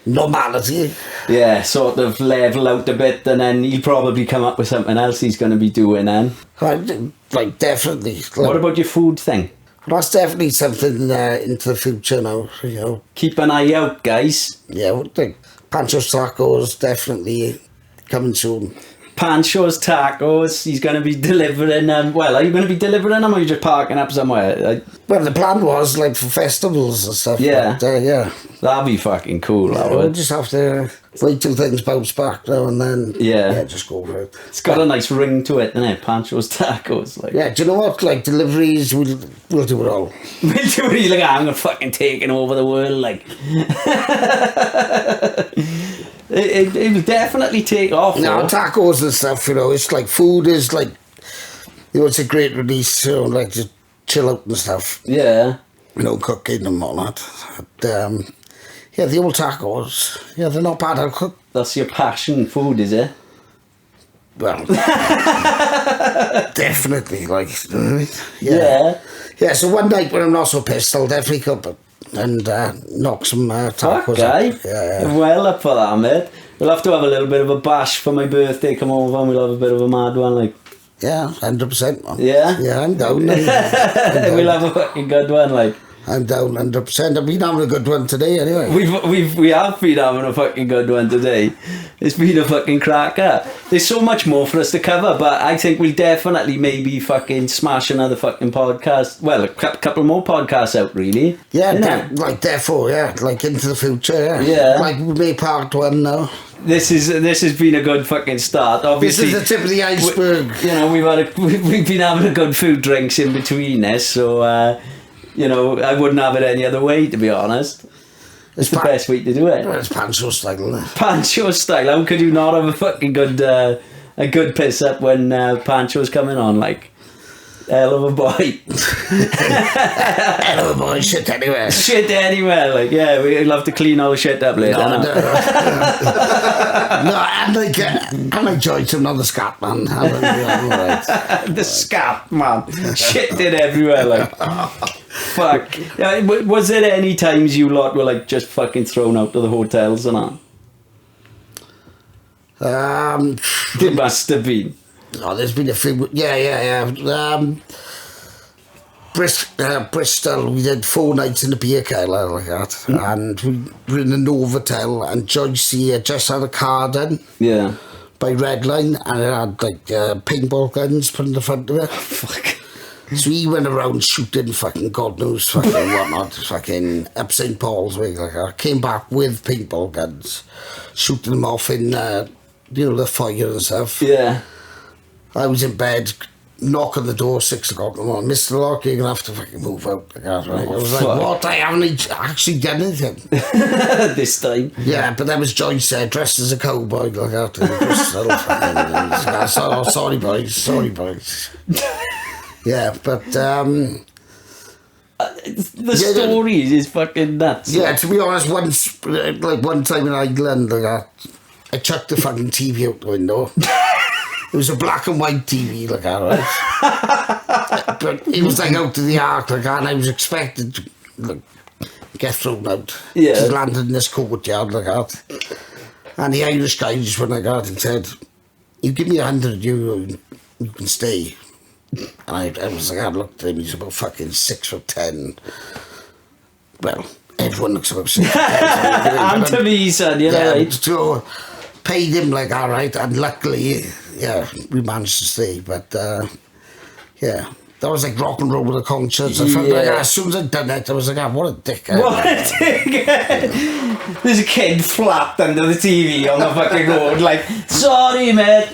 normality. Yeah, sort of level out a bit, and then he'll probably come up with something else he's gonna be doing then. Like definitely. Like, what about your food thing? Well, that's definitely something into the future now. You know, keep an eye out, guys. Yeah, well, like Pancho's Tacos definitely coming soon. Pancho's Tacos. He's going to be delivering them. Well, are you going to be delivering them, or are you just parking up somewhere? Well, the plan was like for festivals and stuff. Yeah, but, yeah. That'd be fucking cool. Yeah, we'll just have to wait till things bounce back now and then. Yeah, just go for it. It's got a nice ring to it, doesn't it? Pancho's Tacos. Like. Yeah, do you know what? Like deliveries, we'll do it all. We'll do it. Like, I'm gonna fucking taking over the world. Like. It will definitely take off. No, tacos and stuff, you know, it's like food is like, you know, it's a great release, you know, like just chill out and stuff. Yeah. You know, cooking and all that. But, yeah, the old tacos, yeah, they're not bad. I'll cook. That's your passion food, is it? Well, definitely, like, yeah. Yeah, so one night when I'm not so pissed, I'll definitely cook and knock some tacos okay. up. Yeah. Well up for that, mate. We'll have to have a little bit of a bash for my birthday. Come over and we'll have a bit of a mad one, like. Yeah, 100%, man. Yeah? Yeah, I'm down. We'll have a fucking good one, like. I'm down 100%. I've been having a good one today, anyway. We have been having a fucking good one today. It's been a fucking cracker. There's so much more for us to cover, but I think we'll definitely maybe fucking smash another fucking podcast. Well, a couple more podcasts out, really. Yeah, like therefore, yeah, like into the future, yeah. Yeah. Like we made part one now. This has been a good fucking start. Obviously, this is the tip of the iceberg. You know, we've been having a good few drinks in between this, so. You know, I wouldn't have it any other way, to be honest. It's the best way to do it. Well, it's Pancho style, isn't it? Pancho style. How could you not have a fucking good piss up when Pancho's coming on? Like, hell of a boy. Hell of a boy. Shit anywhere. Shit anywhere. Like, yeah, we'd love to clean all the shit up later. No, and like Joyce, not the scat man. The scat man. Shit did everywhere. Like. Fuck. Was there any times you lot were like just fucking thrown out of the hotels and that? There must have been. Oh, there's been a few. Yeah. Bristol, we did 4 nights in the beer cellar like that, and we were in the Novotel, and Joyce had just had a car done by Redline, and it had like paintball guns put in the front of it. Fuck. So he went around shooting fucking God knows fucking whatnot, fucking up St. Paul's way like that. Came back with paintball guns, shooting them off in the fire and stuff. Yeah. I was in bed, knock on the door, 6 o'clock in the morning. Mr. Locke, you're going to have to fucking move out. Like that, right? I was like, what? I haven't actually done anything. This time. Yeah, but that was Joyce dressed as a cowboy like that. Sorry, boys. Yeah, but... the story is fucking nuts. Yeah, to be honest, one time in Ireland, like that, I chucked the fucking TV out the window. It was a black and white TV, like that, right? But it was like out to the ark, like that, and I was expected to get thrown out. Yeah. Just landed in this courtyard, like that. And the Irish guy just went like that and said, you give me €100, you can stay. And I was like, I looked at him, he's about fucking 6'10". Well, everyone looks about 6'10". And to me, son, right? So, paid him like that, right? And luckily, we managed to stay. But, that was like rock and roll with a conscience. I felt like as soon as I'd done it, I was like, what a dickhead. What a dickhead. There's a kid flapped under the TV on the fucking road, like, sorry, mate.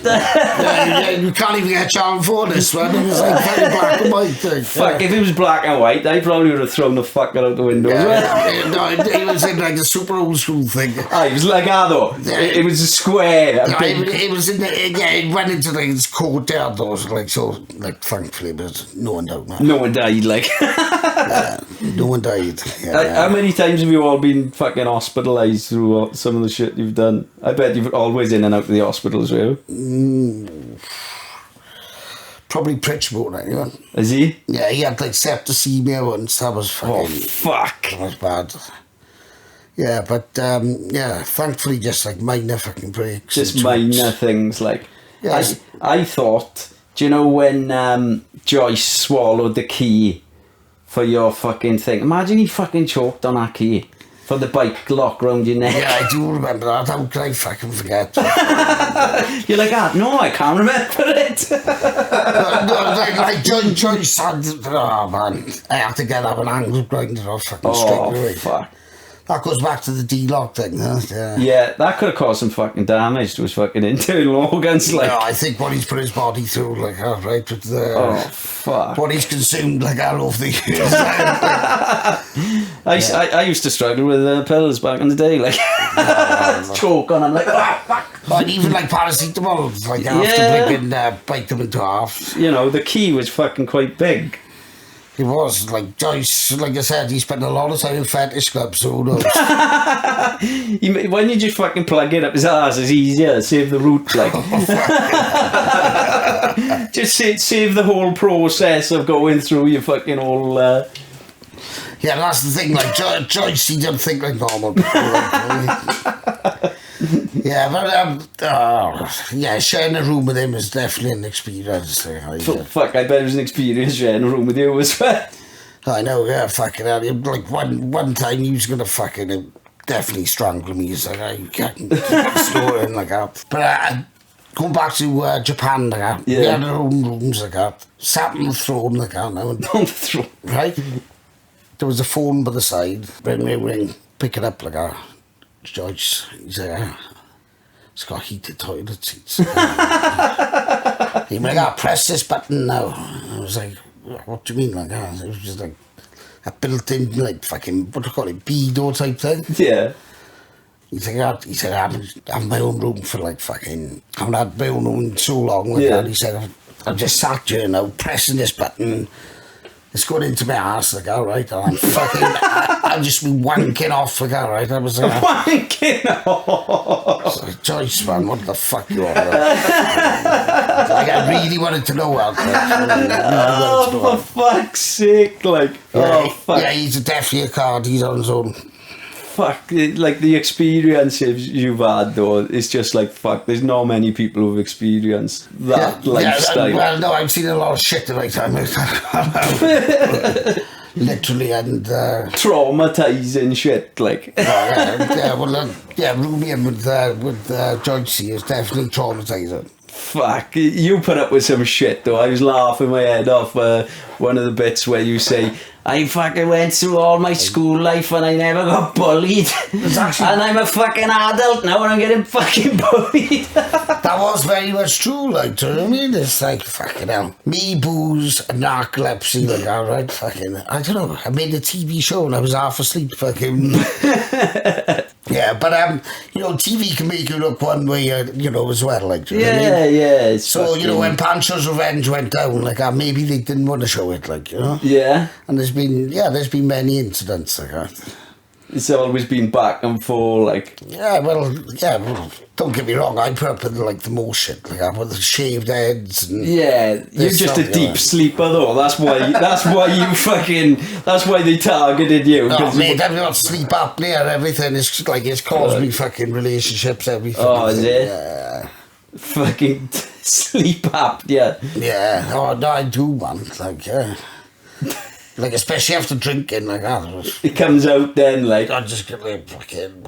You can't even get a charm for this one. It was like very black and white thing. Fuck, if it was black and white, I probably would have thrown the fucker out the window. No, it was in like a super old school thing. It was like though. It was a square. It was in the, it went into like this courtyard though, like, so, like, thankfully, but no one died, man. No one died, like. No one died. How many times have you all been fucking hospitalised through some of the shit you've done? I bet you've always in and out of the hospitals, right? Probably Pritchard, anyone. Is he? Yeah, he had like septicemia once. That was fucking... Oh, fuck. That was bad. Yeah, but, thankfully just like minor fucking breaks. Just minor things, like... Yes. I thought... Do you know when Joyce swallowed the key for your fucking thing? Imagine he fucking choked on that key for the bike lock round your neck. Yeah, I do remember that. How could I fucking forget? You're like, no, I can't remember it. like Joyce said, oh man, I have to get up an angle grinder off fucking straight away. Fuck. That goes back to the D-lock thing, huh? Yeah, that could have caused some fucking damage to his fucking internal organs. Like, no, I think what he's put his body through, like, right, with the... fuck. What he's consumed, like, all over the years. I used to struggle with pills back in the day, like, choke on, I'm like, fuck. And even, like, paracetamol, like, I have to bite them into half. You know, the key was fucking quite big. It was, like, Joyce, like I said, he spent a lot of time in fetish clubs, so who knows? When you just fucking plug it up his ass, it's easier, save the route, like. Just save the whole process of going through your fucking whole... Yeah, that's the thing, like, Joyce, he didn't think like normal people. Yeah, but, sharing a room with him is definitely an experience. Fuck, I bet it was an experience sharing a room with you as well. I know, yeah, fucking hell. Like, one time he was going to fucking definitely strangle me. He's like, I can't snoring like that. But going back to Japan, like that, we had our own rooms like that. Sat on the throne like that now. On the throne? Right? There was a phone by the side. Ring, pick it up like that. George, he said, it's got heated toilet seats. He went, I press this button now. I was like, what do you mean like that? It was just like a built-in, like, fucking, what do you call it, Bedo type thing? Yeah. He said, I have my own room for like fucking, I haven't had my own room in so long like that. He said, I've just sat here now, pressing this button. It's going into my ass, like, alright, and I'm fucking, I'll just be wanking off, like, alright, I was like... Wanking off? Like, Joyce, man, what the fuck you are? Like, I really wanted to know out there. For fuck's sake, like, fuck. Yeah, he's definitely a card, he's on his own. fuck, like the experiences you've had though, it's just like, fuck, there's not many people who've experienced that lifestyle. Well, no, I've seen a lot of shit in my time. Literally, and traumatizing shit, like. Rooming with Joyce is definitely traumatizing. Fuck, you put up with some shit though. I was laughing my head off one of the bits where you say, I fucking went through all my school life and I never got bullied. And I'm a fucking adult now and I'm getting fucking bullied. That was very much true, like, do you know what I mean? It's like, fucking hell. Me, booze, and narcolepsy, like, alright, fucking, I don't know, I made a TV show and I was half asleep, fucking. Yeah, but, you know, TV can make you look one way, you know, as well, like, do you know what I mean? Yeah. So, fucking... you know, when Pancho's Revenge went down, like, maybe they didn't want to show it, like, you know? Yeah. And there's been many incidents like that. It's always been back and forth, like. Yeah, well, don't get me wrong, I put up with, like, the most shit, like, with the shaved heads and... Yeah, you're just a deep sleeper, though. That's why you fucking... That's why they targeted you. Oh, mate, I've got sleep apnea and everything. It's like, it's caused me fucking relationships, everything. Oh, is it? Yeah. Fucking sleep apnea. Yeah, oh, no, I do, man. Like, yeah. Like, especially after drinking, like that. It comes out then, like... I just get, like, fucking...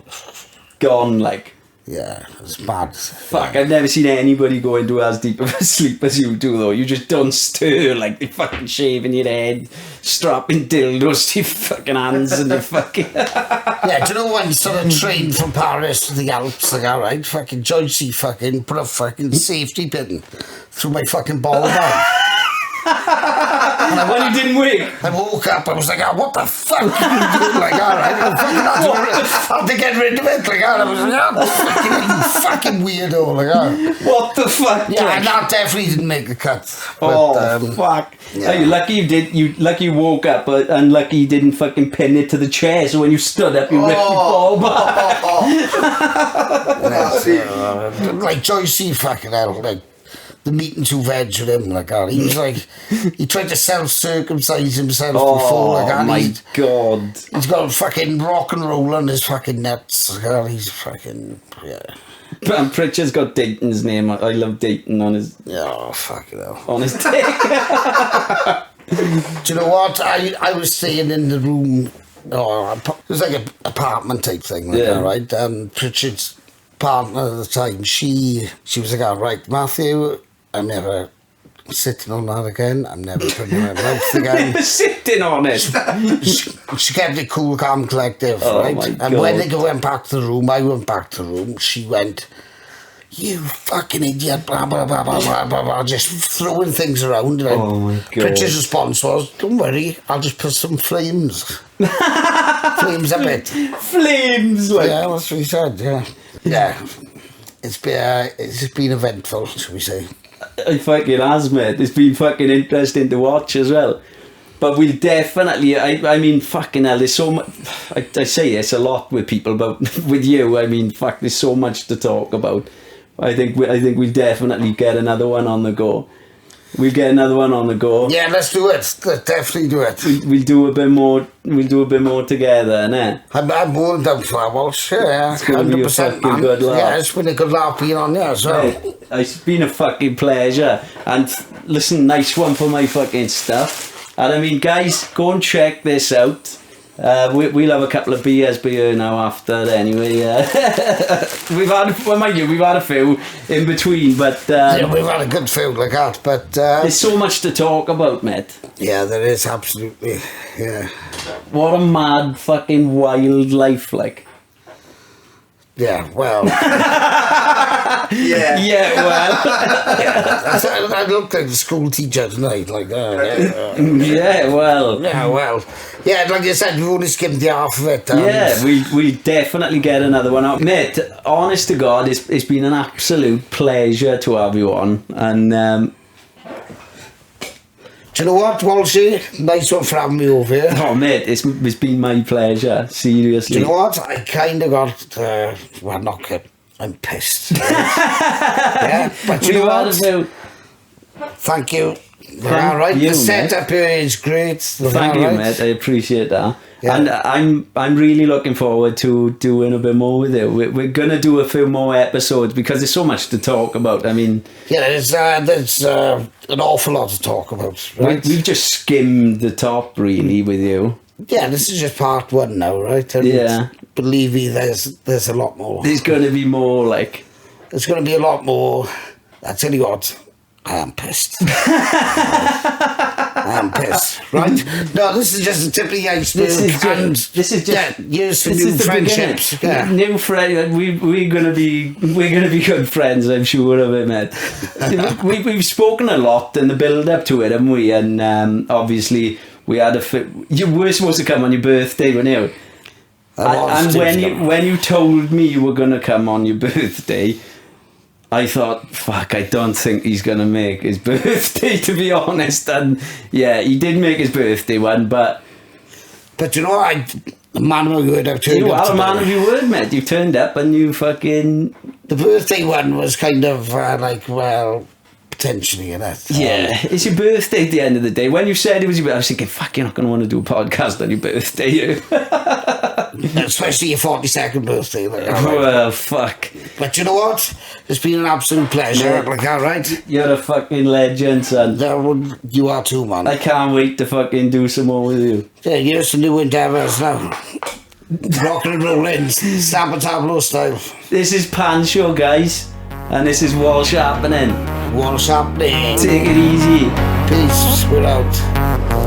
Gone, like... Yeah, it's bad. Fuck, I've never seen anybody go into as deep of a sleep as you do, though. You just don't stir, like, you're fucking shaving your head, strapping dildos to your fucking hands and your fucking... Yeah, do you know when sort of train from Paris to the Alps, like, alright, fucking Joyce fucking put a fucking safety pin through my fucking ball bag. When you didn't wake, I woke up, I was like, oh, what the fuck are you doing? Like, alright, I have to get rid of it. Like, I was like, oh, fucking weirdo. Like, oh. What the fuck? Yeah, and that definitely didn't make the cut. But, fuck. Yeah. You're lucky you did. Lucky you woke up, but unlucky you didn't fucking pin it to the chair. So when you stood up, you ripped your ball back. Like Joyce, fucking hell, like. The meeting too veg with him, like that. He was like, he tried to self-circumcise himself before, like that. Oh my God. He's got fucking rock and roll on his fucking nuts. Like, he's fucking, yeah. And Pritchard's got Dayton's name. I love Dayton on his... Oh, fucking hell. On his dick. Do you know what? I was staying in the room, it was like an apartment type thing, like that, right? Pritchard's partner at the time, she was like, all right, Matthew, I'm never sitting on that again. I'm never putting it in my mouth again. Never sitting on it. She kept it cool, calm, collective, right? And when they went back to the room, I went back to the room. She went, you fucking idiot, blah, blah, blah, blah, blah, blah, blah, just throwing things around. And oh my God. Pritchard's response was, don't worry, I'll just put some flames. Flames a bit. Flames, like. Yeah, that's what he said, yeah. Yeah. It's been eventful, shall we say. It fucking has, mate. It's been fucking interesting to watch as well. But we'll definitely, I mean, fucking hell, there's so much, I say this a lot with people, but with you, I mean, fuck, there's so much to talk about. I think we'll definitely get another one on the go. We'll get another one on the go. Yeah, let's do it. Let's definitely do it. We'll do a bit more. We'll do a bit more together, innit? I'm more than down for that, Walsh. Yeah, it's gonna be a fucking good laugh. Yeah, it's been a good laugh being on there as well. Yeah, it's been a fucking pleasure. And listen, nice one for my fucking stuff. And I mean, guys, go and check this out. We'll have a couple of beers here now after anyway. We've had a few in between, but yeah, we've had a good few like that. But there's so much to talk about, mate. Yeah, there is, absolutely. Yeah. What a mad fucking wild life, like. Yeah, well. Yeah, well. Yeah, I looked like a school teacher tonight, like yeah, well. Yeah, well. Yeah, like you said, we've only skimmed the half of it. Yeah, we definitely get another one out. Mate, honest to God, it's been an absolute pleasure to have you on. And do you know what, Walshy? Nice one for having me over here. Oh, mate, it's been my pleasure, seriously. Do you know what? I kind of got, well, not good. I'm pissed. Yeah, but you know what? Thank you All right, you, the setup here is great. Thank you, mate. I appreciate that. Yeah. And I'm really looking forward to doing a bit more with you. We're gonna do a few more episodes because there's so much to talk about. I mean, yeah, there's an awful lot to talk about. Right? We've just skimmed the top, really, with you. Yeah, this is just part one now, right? And yeah. Believe me, there's a lot more. There's going to be more, like... There's going to be a lot more. I tell you what, I am pissed. I am pissed, right? No, this is just a tip of the iceberg. This is just years for new friendships. Yeah. New friend. We're gonna be good friends. I'm sure of it, mate. We've spoken a lot in the build up to it, haven't we? And obviously we had you were supposed to come on your birthday, weren't you? And when you told me you were gonna come on your birthday, I thought, fuck, I don't think he's going to make his birthday, to be honest. And yeah, he did make his birthday one, but... But you know, the man of my word, I've turned up. You are a man of your word, mate. You turned up and you fucking... The birthday one was kind of like, well, potentially, yeah, it's your birthday at the end of the day. When you said it was your birthday, I was thinking, fuck, you're not going to want to do a podcast on your birthday. Especially your 42nd birthday. Well, fuck. But you know what? It's been an absolute pleasure. Yeah. Like, all right? You're a fucking legend, son. You are too, man. I can't wait to fucking do some more with you. Yeah, here's some new endeavours now. Rockin' and rollin', Stamp and Tableau style. This is Pancho, guys. And this is Walsh Happening. Walsh Happening. Take it easy. Peace. We're out.